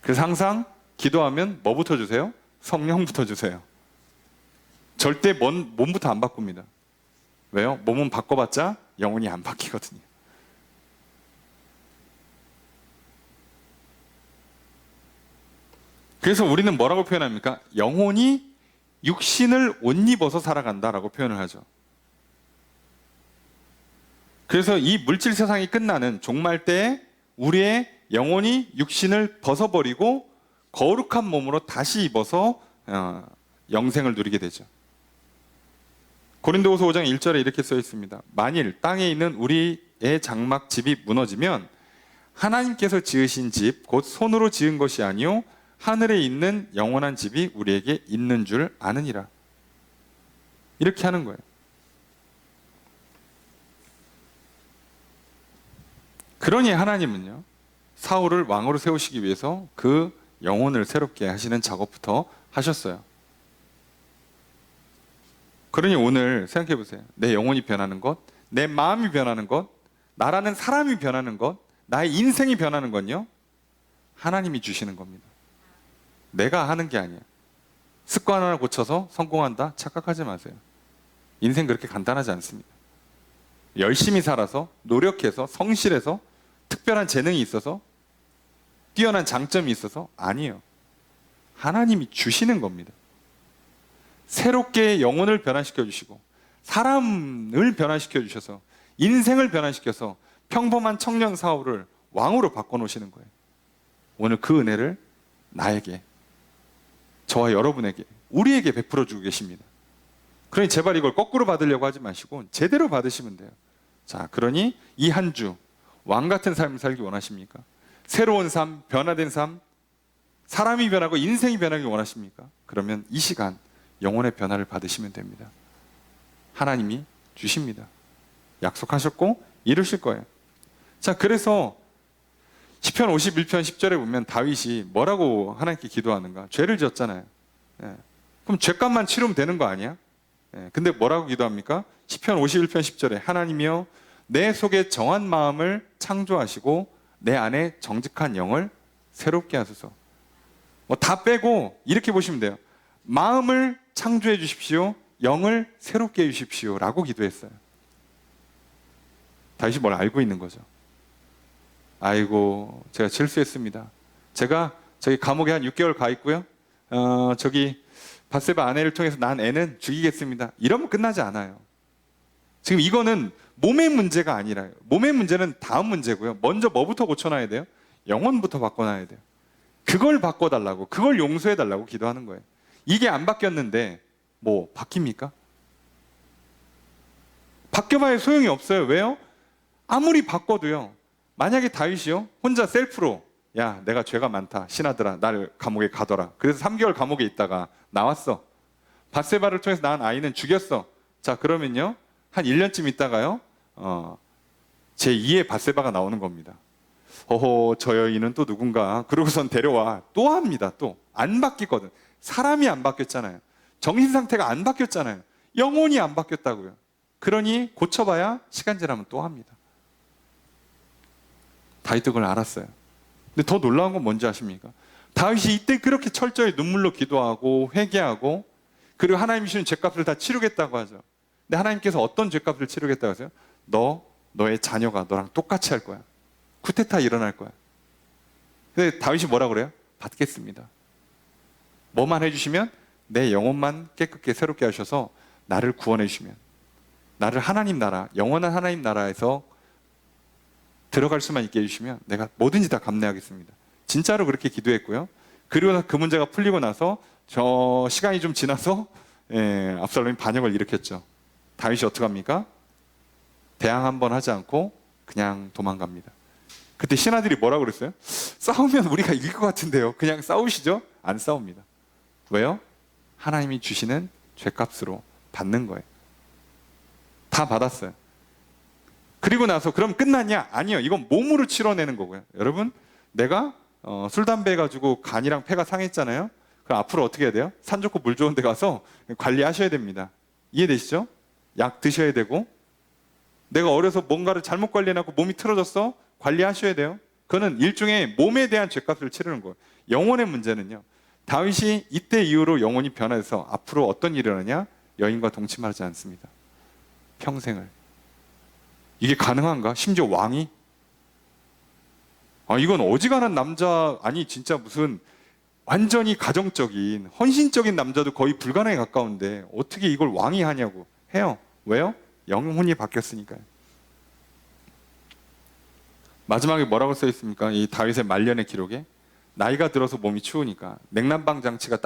그래서 항상 기도하면 뭐부터 주세요? 성령부터 주세요. 절대 몸부터 안 바꿉니다. 왜요? 몸은 바꿔봤자 영혼이 안 바뀌거든요. 그래서 우리는 뭐라고 표현합니까? 영혼이 육신을 옷 입어서 살아간다라고 표현을 하죠. 그래서 이 물질 세상이 끝나는 종말 때에 우리의 영혼이 육신을 벗어버리고 거룩한 몸으로 다시 입어서 영생을 누리게 되죠. 고린도후서 5장 1절에 이렇게 써 있습니다. 만일 땅에 있는 우리의 장막 집이 무너지면 하나님께서 지으신 집, 곧 손으로 지은 것이 아니요 하늘에 있는 영원한 집이 우리에게 있는 줄 아느니라. 이렇게 하는 거예요. 그러니 하나님은요, 사울을 왕으로 세우시기 위해서 그 영혼을 새롭게 하시는 작업부터 하셨어요. 그러니 오늘 생각해 보세요. 내 영혼이 변하는 것, 내 마음이 변하는 것, 나라는 사람이 변하는 것, 나의 인생이 변하는 건요, 하나님이 주시는 겁니다. 내가 하는 게 아니야. 습관 하나 고쳐서 성공한다? 착각하지 마세요. 인생 그렇게 간단하지 않습니다. 열심히 살아서, 노력해서, 성실해서, 특별한 재능이 있어서, 뛰어난 장점이 있어서 아니에요. 하나님이 주시는 겁니다. 새롭게 영혼을 변화시켜 주시고 사람을 변화시켜 주셔서 인생을 변화시켜서 평범한 청년 사울을 왕으로 바꿔놓으시는 거예요. 오늘 그 은혜를 나에게, 저와 여러분에게, 우리에게 베풀어 주고 계십니다. 그러니 제발 이걸 거꾸로 받으려고 하지 마시고 제대로 받으시면 돼요. 자, 그러니 이 한 주 왕 같은 삶을 살기 원하십니까? 새로운 삶, 변화된 삶, 사람이 변하고 인생이 변하기 원하십니까? 그러면 이 시간 영혼의 변화를 받으시면 됩니다. 하나님이 주십니다. 약속하셨고 이루실 거예요. 자, 그래서 시편 51편 10절에 보면 다윗이 뭐라고 하나님께 기도하는가? 죄를 지었잖아요. 예. 그럼 죄값만 치르면 되는 거 아니야? 예. 근데 뭐라고 기도합니까? 시편 51편 10절에 하나님이여 내 속에 정한 마음을 창조하시고 내 안에 정직한 영을 새롭게 하소서. 뭐 다 빼고 이렇게 보시면 돼요. 마음을 창조해 주십시오. 영을 새롭게 해 주십시오. 라고 기도했어요. 다윗이 뭘 알고 있는 거죠. 아이고, 제가 실수했습니다. 제가 저기 감옥에 한 6개월 가 있고요. 저기 밧세바 아내를 통해서 난 애는 죽이겠습니다. 이러면 끝나지 않아요. 지금 이거는 몸의 문제가 아니라요. 몸의 문제는 다음 문제고요. 먼저 뭐부터 고쳐놔야 돼요? 영혼부터 바꿔놔야 돼요. 그걸 바꿔달라고, 그걸 용서해달라고 기도하는 거예요. 이게 안 바뀌었는데 뭐 바뀝니까? 바뀌어봐야 소용이 없어요. 왜요? 아무리 바꿔도요, 만약에 다윗이요 혼자 셀프로 야, 내가 죄가 많다, 신하들아 나를 감옥에 가둬라. 그래서 3개월 감옥에 있다가 나왔어. 밧세바를 통해서 낳은 아이는 죽였어. 자, 그러면요 한 1년쯤 있다가요 제2의 밧세바가 나오는 겁니다. 어허, 저 여인은 또 누군가. 그러고선 데려와. 또 합니다. 또 안 바뀌거든. 사람이 안 바뀌었잖아요. 정신 상태가 안 바뀌었잖아요. 영혼이 안 바뀌었다고요. 그러니 고쳐봐야 시간 지나면 또 합니다. 다윗도 그걸 알았어요. 근데 더 놀라운 건 뭔지 아십니까? 다윗이 이때 그렇게 철저히 눈물로 기도하고 회개하고 그리고 하나님이 주신 죄값을 다 치르겠다고 하죠. 근데 하나님께서 어떤 죄값을 치르겠다고 하세요? 너의 자녀가 너랑 똑같이 할 거야. 쿠데타 일어날 거야. 근데 다윗이 뭐라 그래요? 받겠습니다. 뭐만 해주시면 내 영혼만 깨끗게 새롭게 하셔서 나를 구원해 주시면, 나를 하나님 나라, 영원한 하나님 나라에서 들어갈 수만 있게 해주시면 내가 뭐든지 다 감내하겠습니다. 진짜로 그렇게 기도했고요. 그리고 그 문제가 풀리고 나서 저 시간이 좀 지나서 압살롬이 반역을 일으켰죠. 다윗이 어떻게 합니까? 대항 한번 하지 않고 그냥 도망갑니다. 그때 신하들이 뭐라고 그랬어요? 싸우면 우리가 이길 것 같은데요. 그냥 싸우시죠? 안 싸웁니다. 왜요? 하나님이 주시는 죄값으로 받는 거예요. 다 받았어요. 그리고 나서 그럼 끝났냐? 아니요. 이건 몸으로 치러내는 거고요. 여러분, 내가 술, 담배 해가지고 간이랑 폐가 상했잖아요. 그럼 앞으로 어떻게 해야 돼요? 산 좋고 물 좋은 데 가서 관리하셔야 됩니다. 이해되시죠? 약 드셔야 되고, 내가 어려서 뭔가를 잘못 관리해놓고 몸이 틀어졌어? 관리하셔야 돼요. 그거는 일종의 몸에 대한 죄값을 치르는 거예요. 영혼의 문제는요, 다윗이 이때 이후로 영혼이 변해서 앞으로 어떤 일이 일어나냐? 여인과 동침하지 않습니다. 평생을. 이게 가능한가? 심지어 왕이? 이건 어지간한 남자, 아니 진짜 무슨 완전히 가정적인 헌신적인 남자도 거의 불가능에 가까운데 어떻게 이걸 왕이 하냐고 해요. 왜요? 영혼이 바뀌었으니까요. 마지막에 뭐라고 써 있습니까? 이 다윗의 말년의 기록에 나이가 들어서 몸이 추우니까, 냉난방 장치가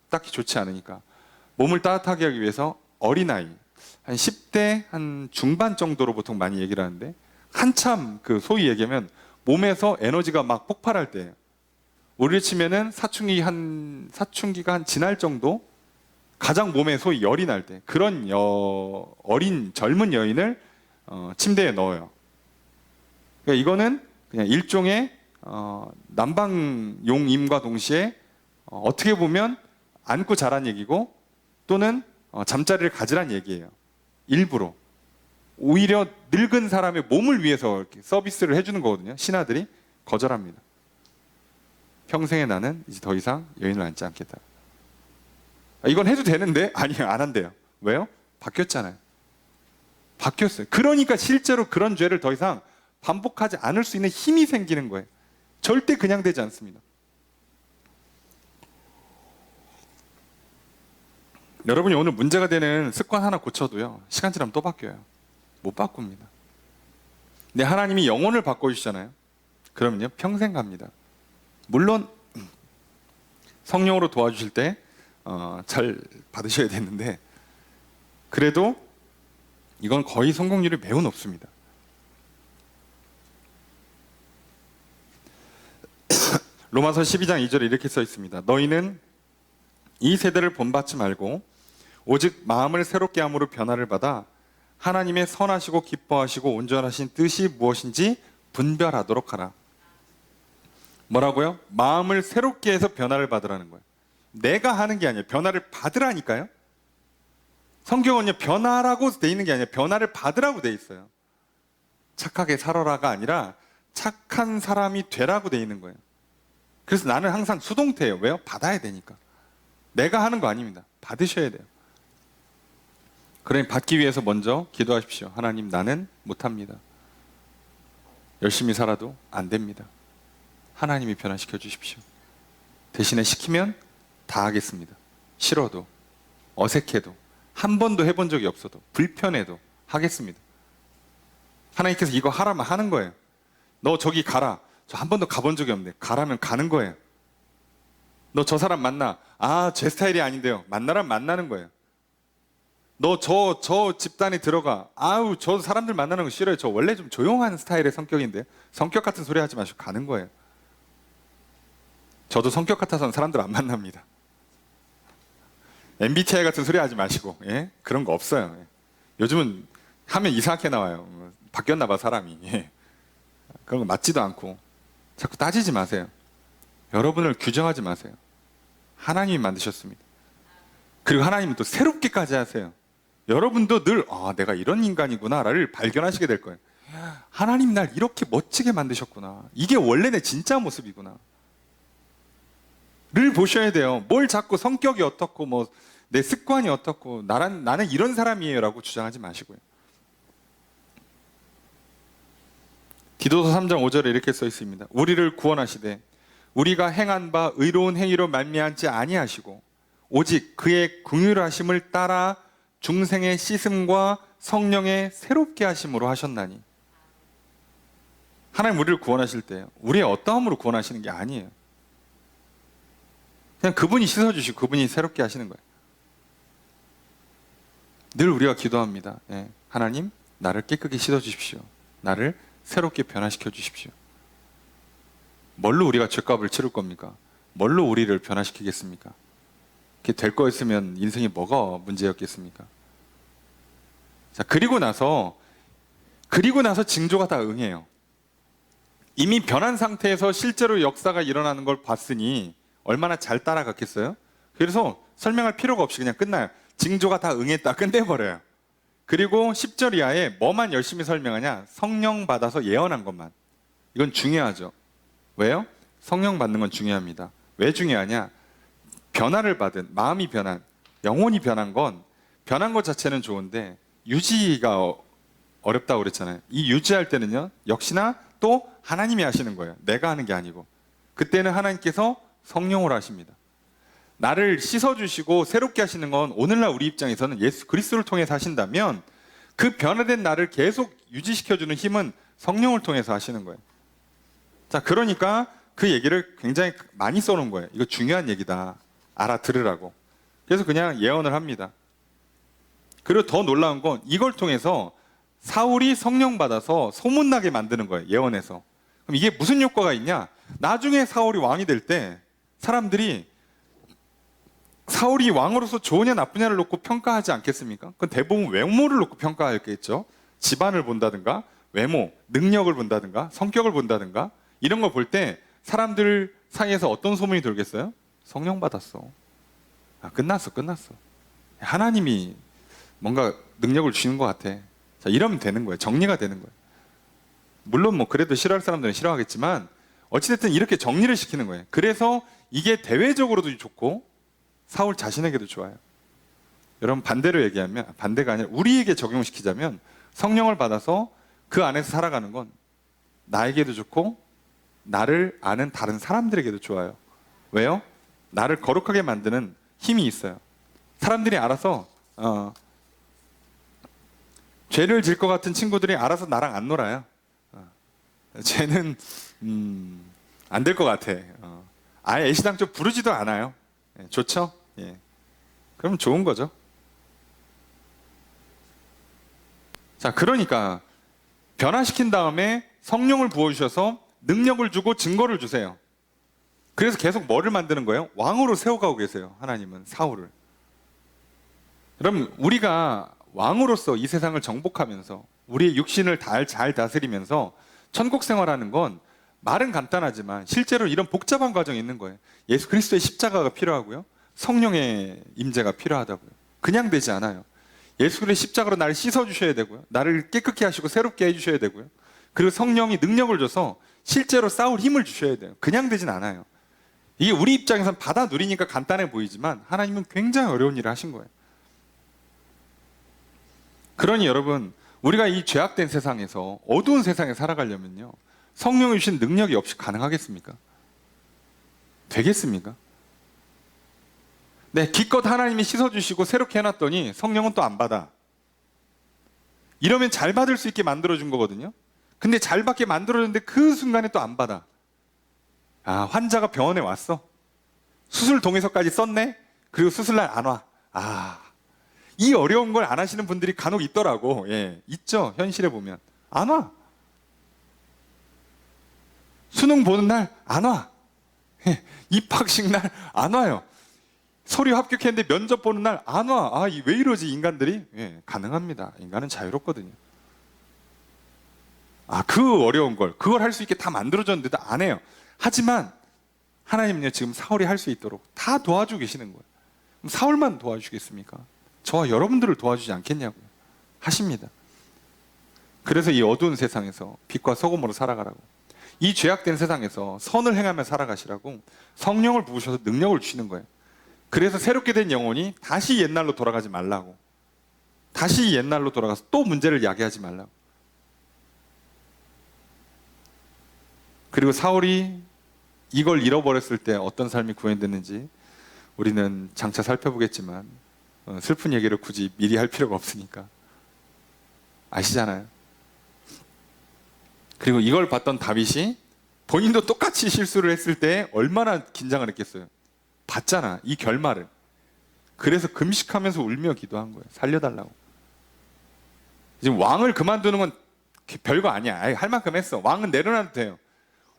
딱히 좋지 않으니까 몸을 따뜻하게 하기 위해서 어린아이, 한 10대 한 중반 정도로 보통 많이 얘기를 하는데, 한참 그 소위 얘기하면 몸에서 에너지가 막 폭발할 때예요. 우리를 치면은 사춘기가 한 지날 정도, 가장 몸에 소위 열이 날 때, 그런 어린 젊은 여인을 침대에 넣어요. 그러니까 이거는 그냥 일종의 난방용임과 동시에 어떻게 보면 안고 자란 얘기고, 또는 잠자리를 가지란 얘기예요. 일부러. 오히려 늙은 사람의 몸을 위해서 이렇게 서비스를 해주는 거거든요. 신하들이 거절합니다. 평생에 나는 이제 더 이상 여인을 안지 않겠다. 이건 해도 되는데? 아니요, 안 한대요. 왜요? 바뀌었잖아요. 바뀌었어요. 그러니까 실제로 그런 죄를 더 이상 반복하지 않을 수 있는 힘이 생기는 거예요. 절대 그냥 되지 않습니다. 여러분이 오늘 문제가 되는 습관 하나 고쳐도요, 시간 지나면 또 바뀌어요. 못 바꿉니다. 근데 하나님이 영혼을 바꿔주시잖아요. 그러면요, 평생 갑니다. 물론 성령으로 도와주실 때 잘 받으셔야 되는데, 그래도 이건 거의 성공률이 매우 높습니다. 로마서 12장 2절에 이렇게 써 있습니다. 너희는 이 세대를 본받지 말고 오직 마음을 새롭게 함으로 변화를 받아 하나님의 선하시고 기뻐하시고 온전하신 뜻이 무엇인지 분별하도록 하라. 뭐라고요? 마음을 새롭게 해서 변화를 받으라는 거예요. 내가 하는 게 아니에요. 변화를 받으라니까요. 성경은요, 변화라고 돼 있는 게 아니에요. 변화를 받으라고 돼 있어요. 착하게 살아라가 아니라 착한 사람이 되라고 돼 있는 거예요. 그래서 나는 항상 수동태예요. 왜요? 받아야 되니까. 내가 하는 거 아닙니다. 받으셔야 돼요. 그러니 받기 위해서 먼저 기도하십시오. 하나님, 나는 못합니다. 열심히 살아도 안 됩니다. 하나님이 변화시켜 주십시오. 대신에 시키면 다 하겠습니다. 싫어도, 어색해도, 한 번도 해본 적이 없어도, 불편해도 하겠습니다. 하나님께서 이거 하라면 하는 거예요. 너 저기 가라. 저 한 번도 가본 적이 없는데 가라면 가는 거예요. 너 저 사람 만나. 아, 제 스타일이 아닌데요. 만나라면 만나는 거예요. 너 저 집단에 들어가. 아우, 저 사람들 만나는 거 싫어요. 저 원래 좀 조용한 스타일의 성격인데 성격 같은 소리 하지 마시고 가는 거예요. 저도 성격 같아서는 사람들 안 만납니다. MBTI 같은 소리 하지 마시고, 예? 그런 거 없어요. 예. 요즘은 하면 이상하게 나와요. 바뀌었나 봐, 사람이. 예. 그런 거 맞지도 않고. 자꾸 따지지 마세요. 여러분을 규정하지 마세요. 하나님이 만드셨습니다. 그리고 하나님은 또 새롭게까지 하세요. 여러분도 늘 내가 이런 인간이구나를 발견하시게 될 거예요. 하나님 날 이렇게 멋지게 만드셨구나. 이게 원래 내 진짜 모습이구나. 를 보셔야 돼요. 뭘 자꾸 성격이 어떻고 내 습관이 어떻고 나는 이런 사람이에요 라고 주장하지 마시고요. 디도서 3장 5절에 이렇게 써 있습니다. 우리를 구원하시되 우리가 행한 바 의로운 행위로 말미암지 아니하시고 오직 그의 긍휼하심을 따라 중생의 씻음과 성령의 새롭게 하심으로 하셨나니. 하나님 우리를 구원하실 때 우리의 어떠함으로 구원하시는 게 아니에요. 그냥 그분이 씻어주시고 그분이 새롭게 하시는 거예요. 늘 우리가 기도합니다. 예. 하나님, 나를 깨끗이 씻어주십시오. 나를 새롭게 변화시켜 주십시오. 뭘로 우리가 죄값을 치를 겁니까? 뭘로 우리를 변화시키겠습니까? 그게 될 거였으면 인생이 뭐가 문제였겠습니까? 자, 그리고 나서 징조가 다 응해요. 이미 변한 상태에서 실제로 역사가 일어나는 걸 봤으니 얼마나 잘 따라갔겠어요? 그래서 설명할 필요가 없이 그냥 끝나요. 징조가 다 응했다, 끝내버려요. 그리고 10절 이하에 뭐만 열심히 설명하냐? 성령 받아서 예언한 것만. 이건 중요하죠. 왜요? 성령 받는 건 중요합니다. 왜 중요하냐? 변화를 받은, 마음이 변한, 영혼이 변한 것 자체는 좋은데 유지가 어렵다고 그랬잖아요. 이 유지할 때는요, 역시나 또 하나님이 하시는 거예요. 내가 하는 게 아니고. 그때는 하나님께서 성령으로 하십니다. 나를 씻어주시고 새롭게 하시는 건 오늘날 우리 입장에서는 예수 그리스도를 통해서 하신다면 그 변화된 나를 계속 유지시켜주는 힘은 성령을 통해서 하시는 거예요. 자, 그러니까 그 얘기를 굉장히 많이 써놓은 거예요. 이거 중요한 얘기다. 알아들으라고. 그래서 그냥 예언을 합니다. 그리고 더 놀라운 건 이걸 통해서 사울이 성령 받아서 소문나게 만드는 거예요. 예언에서. 그럼 이게 무슨 효과가 있냐? 나중에 사울이 왕이 될 때 사람들이 사울이 왕으로서 좋으냐 나쁘냐를 놓고 평가하지 않겠습니까? 그건 대부분 외모를 놓고 평가하겠죠. 집안을 본다든가 외모, 능력을 본다든가 성격을 본다든가 이런 걸 볼 때 사람들 사이에서 어떤 소문이 돌겠어요? 성령 받았어. 아, 끝났어. 하나님이 뭔가 능력을 주시는 것 같아. 자, 이러면 되는 거예요. 정리가 되는 거예요. 물론 뭐 그래도 싫어할 사람들은 싫어하겠지만 어찌됐든 이렇게 정리를 시키는 거예요. 그래서 이게 대외적으로도 좋고 사울 자신에게도 좋아요. 여러분 반대로 얘기하면, 반대가 아니라 우리에게 적용시키자면 성령을 받아서 그 안에서 살아가는 건 나에게도 좋고 나를 아는 다른 사람들에게도 좋아요. 왜요? 나를 거룩하게 만드는 힘이 있어요. 사람들이 알아서 죄를 질 것 같은 친구들이 알아서 나랑 안 놀아요. 쟤는 안 될 것 같아. 아예 애시당초 부르지도 않아요. 좋죠? 예. 그럼 좋은 거죠. 자, 그러니까 변화시킨 다음에 성령을 부어주셔서 능력을 주고 증거를 주세요. 그래서 계속 뭐를 만드는 거예요? 왕으로 세워가고 계세요. 하나님은 사울을. 그럼 우리가 왕으로서 이 세상을 정복하면서 우리의 육신을 잘 다스리면서 천국 생활하는 건 말은 간단하지만 실제로 이런 복잡한 과정이 있는 거예요. 예수 그리스도의 십자가가 필요하고요. 성령의 임재가 필요하다고요. 그냥 되지 않아요. 예수 그리스도의 십자가로 나를 씻어주셔야 되고요. 나를 깨끗게 하시고 새롭게 해주셔야 되고요. 그리고 성령이 능력을 줘서 실제로 싸울 힘을 주셔야 돼요. 그냥 되진 않아요. 이게 우리 입장에선 받아 누리니까 간단해 보이지만 하나님은 굉장히 어려운 일을 하신 거예요. 그러니 여러분, 우리가 이 죄악된 세상에서 어두운 세상에 살아가려면요, 성령이 주신 능력이 없이 가능하겠습니까? 되겠습니까? 네, 기껏 하나님이 씻어주시고 새롭게 해놨더니 성령은 또 안 받아. 이러면 잘 받을 수 있게 만들어준 거거든요. 근데 잘 받게 만들어줬는데 그 순간에 또 안 받아. 아, 환자가 병원에 왔어. 수술 동의서까지 썼네? 그리고 수술날 안 와. 아, 이 어려운 걸 안 하시는 분들이 간혹 있더라고. 예, 있죠. 현실에 보면. 안 와. 수능 보는 날 안 와. 예, 입학식 날 안 와요. 서류 합격했는데 면접 보는 날 안 와. 아, 왜 이러지 인간들이? 예, 가능합니다. 인간은 자유롭거든요. 아, 그 어려운 걸, 그걸 할 수 있게 다 만들어줬는데도 안 해요. 하지만 하나님은요, 지금 사울이 할 수 있도록 다 도와주고 계시는 거예요. 그럼 사울만 도와주시겠습니까? 저와 여러분들을 도와주지 않겠냐고요. 하십니다. 그래서 이 어두운 세상에서 빛과 소금으로 살아가라고, 이 죄악된 세상에서 선을 행하며 살아가시라고 성령을 부으셔서 능력을 주시는 거예요. 그래서 새롭게 된 영혼이 다시 옛날로 돌아가지 말라고, 다시 옛날로 돌아가서 또 문제를 야기하지 말라고. 그리고 사울이 이걸 잃어버렸을 때 어떤 삶이 구현됐는지 우리는 장차 살펴보겠지만 슬픈 얘기를 굳이 미리 할 필요가 없으니까 아시잖아요. 그리고 이걸 봤던 다윗이 본인도 똑같이 실수를 했을 때 얼마나 긴장을 했겠어요. 봤잖아, 이 결말을. 그래서 금식하면서 울며 기도한 거예요. 살려달라고. 지금 왕을 그만두는 건 별거 아니야. 할 만큼 했어. 왕은 내려놔도 돼요.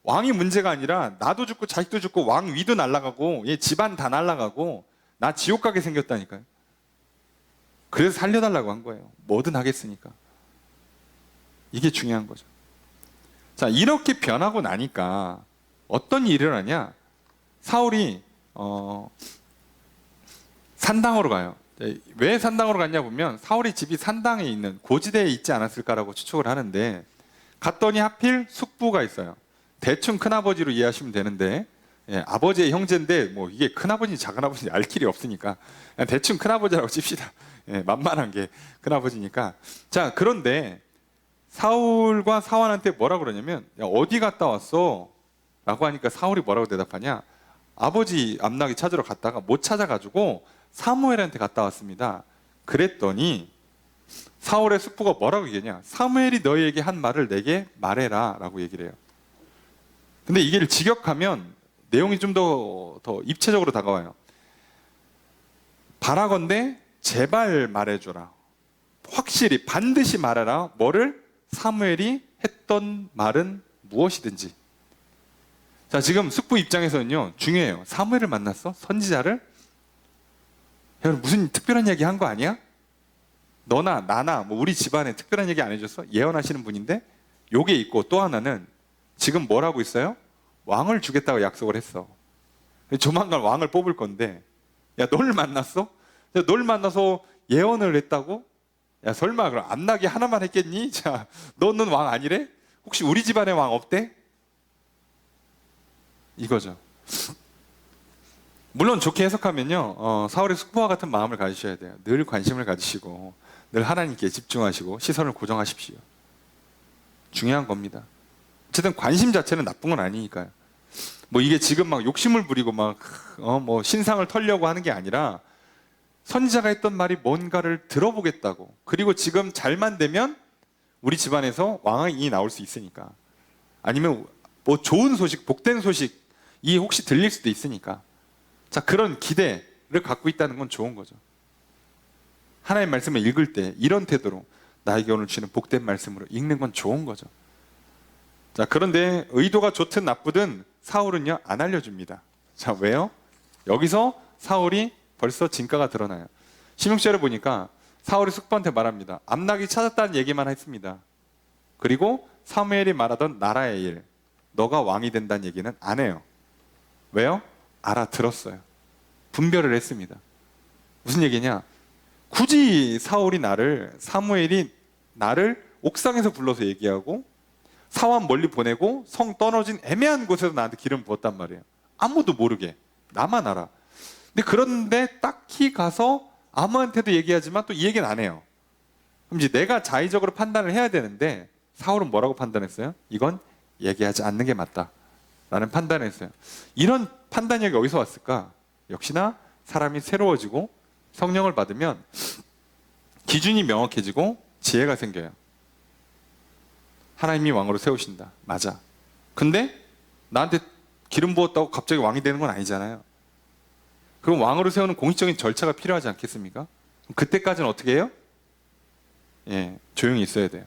왕이 문제가 아니라 나도 죽고 자식도 죽고 왕 위도 날아가고 얘 집안 다 날아가고 나 지옥 가게 생겼다니까요. 그래서 살려달라고 한 거예요. 뭐든 하겠으니까. 이게 중요한 거죠. 자, 이렇게 변하고 나니까 어떤 일이 일어나냐? 사울이 산당으로 가요. 왜 산당으로 갔냐 보면 사울의 집이 산당에 있는 고지대에 있지 않았을까라고 추측을 하는데, 갔더니 하필 숙부가 있어요. 대충 큰아버지로 이해하시면 되는데, 예, 아버지의 형제인데 뭐 이게 큰아버지인지 작은아버지인지 알 길이 없으니까 그냥 대충 큰아버지라고 칩시다. 예, 만만한 게 큰아버지니까. 자, 그런데 사울과 사환한테 뭐라 그러냐면, 야, 어디 갔다 왔어? 라고 하니까 사울이 뭐라고 대답하냐? 아버지 암나귀 찾으러 갔다가 못 찾아가지고 사무엘한테 갔다 왔습니다. 그랬더니 사울의 숙부가 뭐라고 얘기하냐? 사무엘이 너희에게 한 말을 내게 말해라 라고 얘기를 해요. 근데 이게 직역하면 내용이 좀 더 입체적으로 다가와요. 바라건대 제발 말해줘라. 확실히 반드시 말하라. 뭐를? 사무엘이 했던 말은 무엇이든지. 자, 지금 숙부 입장에서는요, 중요해요. 사무엘을 만났어? 선지자를? 여러분, 무슨 특별한 얘기 한 거 아니야? 너나 나나 뭐 우리 집안에 특별한 얘기 안 해줬어? 예언하시는 분인데 요게 있고, 또 하나는 지금 뭘 하고 있어요? 왕을 주겠다고 약속을 했어. 조만간 왕을 뽑을 건데, 야, 널 만났어? 야, 널 만나서 예언을 했다고? 야, 설마 그럼 안나게 하나만 했겠니? 자, 너는 왕 아니래? 혹시 우리 집안에 왕 없대? 이거죠. 물론 좋게 해석하면요, 사울의 숙부와 같은 마음을 가지셔야 돼요. 늘 관심을 가지시고 늘 하나님께 집중하시고 시선을 고정하십시오. 중요한 겁니다. 어쨌든 관심 자체는 나쁜 건 아니니까요. 뭐 이게 지금 막 욕심을 부리고 막 뭐 신상을 털려고 하는 게 아니라, 선지자가 했던 말이 뭔가를 들어보겠다고, 그리고 지금 잘만 되면 우리 집안에서 왕이 나올 수 있으니까, 아니면 뭐 좋은 소식, 복된 소식이 혹시 들릴 수도 있으니까, 자, 그런 기대를 갖고 있다는 건 좋은 거죠. 하나님의 말씀을 읽을 때 이런 태도로 나에게 오늘 주는 복된 말씀으로 읽는 건 좋은 거죠. 자, 그런데 의도가 좋든 나쁘든 사울은요, 안 알려줍니다. 자, 왜요? 여기서 사울이 벌써 진가가 드러나요. 16절을 보니까 사울이 숙부한테 말합니다. 암낙이 찾았다는 얘기만 했습니다. 그리고 사무엘이 말하던 나라의 일, 너가 왕이 된다는 얘기는 안 해요. 왜요? 알아들었어요. 분별을 했습니다. 무슨 얘기냐? 굳이 사무엘이 나를 옥상에서 불러서 얘기하고 사원 멀리 보내고 성 떨어진 애매한 곳에서 나한테 기름 부었단 말이에요. 아무도 모르게, 나만 알아. 근데 그런데 딱히 가서 아무한테도 얘기하지만 또 이 얘기는 안 해요. 그럼 이제 내가 자의적으로 판단을 해야 되는데, 사울은 뭐라고 판단했어요? 이건 얘기하지 않는 게 맞다 라는 판단을 했어요. 이런 판단력이 어디서 왔을까? 역시나 사람이 새로워지고 성령을 받으면 기준이 명확해지고 지혜가 생겨요. 하나님이 왕으로 세우신다. 맞아. 근데 나한테 기름 부었다고 갑자기 왕이 되는 건 아니잖아요. 그럼 왕으로 세우는 공식적인 절차가 필요하지 않겠습니까? 그때까지는 어떻게 해요? 예, 조용히 있어야 돼요.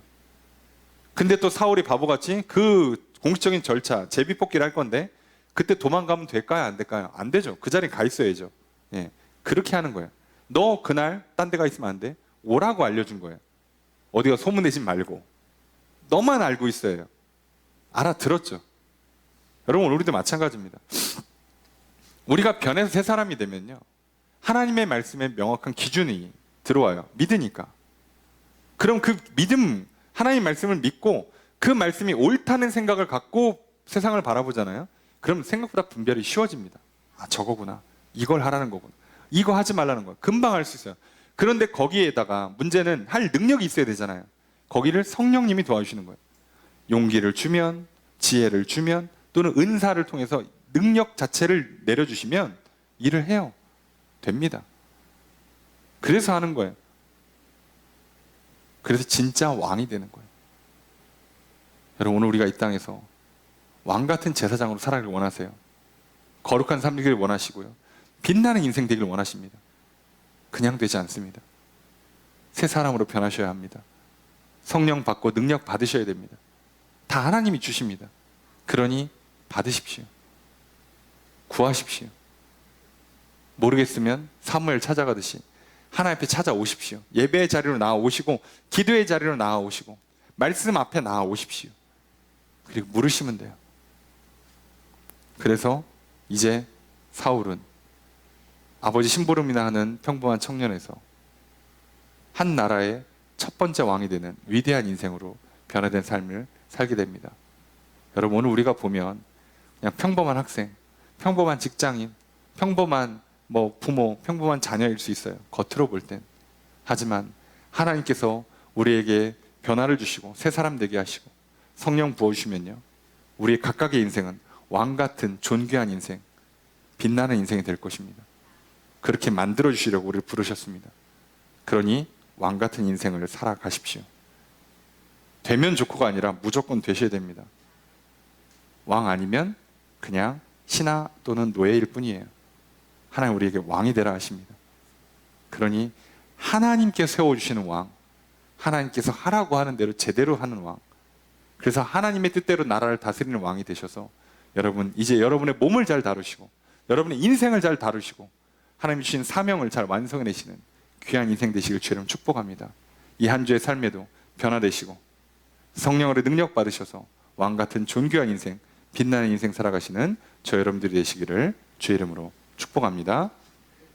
근데 또 사울이 바보같이 그 공식적인 절차, 제비뽑기를 할 건데 그때 도망가면 될까요? 안 될까요? 안 되죠. 그 자리에 가 있어야죠. 예, 그렇게 하는 거예요. 너 그날 딴 데 가 있으면 안 돼. 오라고 알려준 거예요. 어디가 소문내지 말고. 너만 알고 있어요. 알아들었죠. 여러분, 우리도 마찬가지입니다. 우리가 변해서 새 사람이 되면요, 하나님의 말씀에 명확한 기준이 들어와요. 믿으니까. 그럼 그 믿음, 하나님의 말씀을 믿고 그 말씀이 옳다는 생각을 갖고 세상을 바라보잖아요. 그럼 생각보다 분별이 쉬워집니다. 아, 저거구나. 이걸 하라는 거구나. 이거 하지 말라는 거야. 금방 알 수 있어요. 그런데 거기에다가 문제는 할 능력이 있어야 되잖아요. 거기를 성령님이 도와주시는 거예요. 용기를 주면, 지혜를 주면, 또는 은사를 통해서 능력 자체를 내려주시면 일을 해요. 됩니다. 그래서 하는 거예요. 그래서 진짜 왕이 되는 거예요. 여러분, 오늘 우리가 이 땅에서 왕 같은 제사장으로 살아가길 원하세요? 거룩한 삶 되기를 원하시고요, 빛나는 인생 되기를 원하십니다. 그냥 되지 않습니다. 새 사람으로 변하셔야 합니다. 성령 받고 능력 받으셔야 됩니다. 다 하나님이 주십니다. 그러니 받으십시오. 구하십시오. 모르겠으면 사무엘 찾아가듯이 하나님 앞에 찾아오십시오. 예배의 자리로 나아오시고 기도의 자리로 나아오시고 말씀 앞에 나아오십시오. 그리고 물으시면 돼요. 그래서 이제 사울은 아버지 심부름이나 하는 평범한 청년에서 한 나라의 첫 번째 왕이 되는 위대한 인생으로 변화된 삶을 살게 됩니다. 여러분, 오늘 우리가 보면 그냥 평범한 학생, 평범한 직장인, 평범한 부모, 평범한 자녀일 수 있어요. 겉으로 볼 땐. 하지만 하나님께서 우리에게 변화를 주시고 새 사람 되게 하시고 성령 부어주시면요, 우리의 각각의 인생은 왕 같은 존귀한 인생, 빛나는 인생이 될 것입니다. 그렇게 만들어주시려고 우리를 부르셨습니다. 그러니 왕 같은 인생을 살아가십시오. 되면 좋고가 아니라 무조건 되셔야 됩니다. 왕 아니면 그냥 신하 또는 노예일 뿐이에요. 하나님 우리에게 왕이 되라 하십니다. 그러니 하나님께 세워주시는 왕, 하나님께서 하라고 하는 대로 제대로 하는 왕. 그래서 하나님의 뜻대로 나라를 다스리는 왕이 되셔서 여러분 이제 여러분의 몸을 잘 다루시고 여러분의 인생을 잘 다루시고 하나님 주신 사명을 잘 완성해내시는 귀한 인생 되시길 주님 축복합니다. 이 한 주의 삶에도 변화되시고 성령으로 능력 받으셔서 왕 같은 존귀한 인생, 빛나는 인생 살아가시는 저 여러분들이 되시기를 주의 이름으로 축복합니다.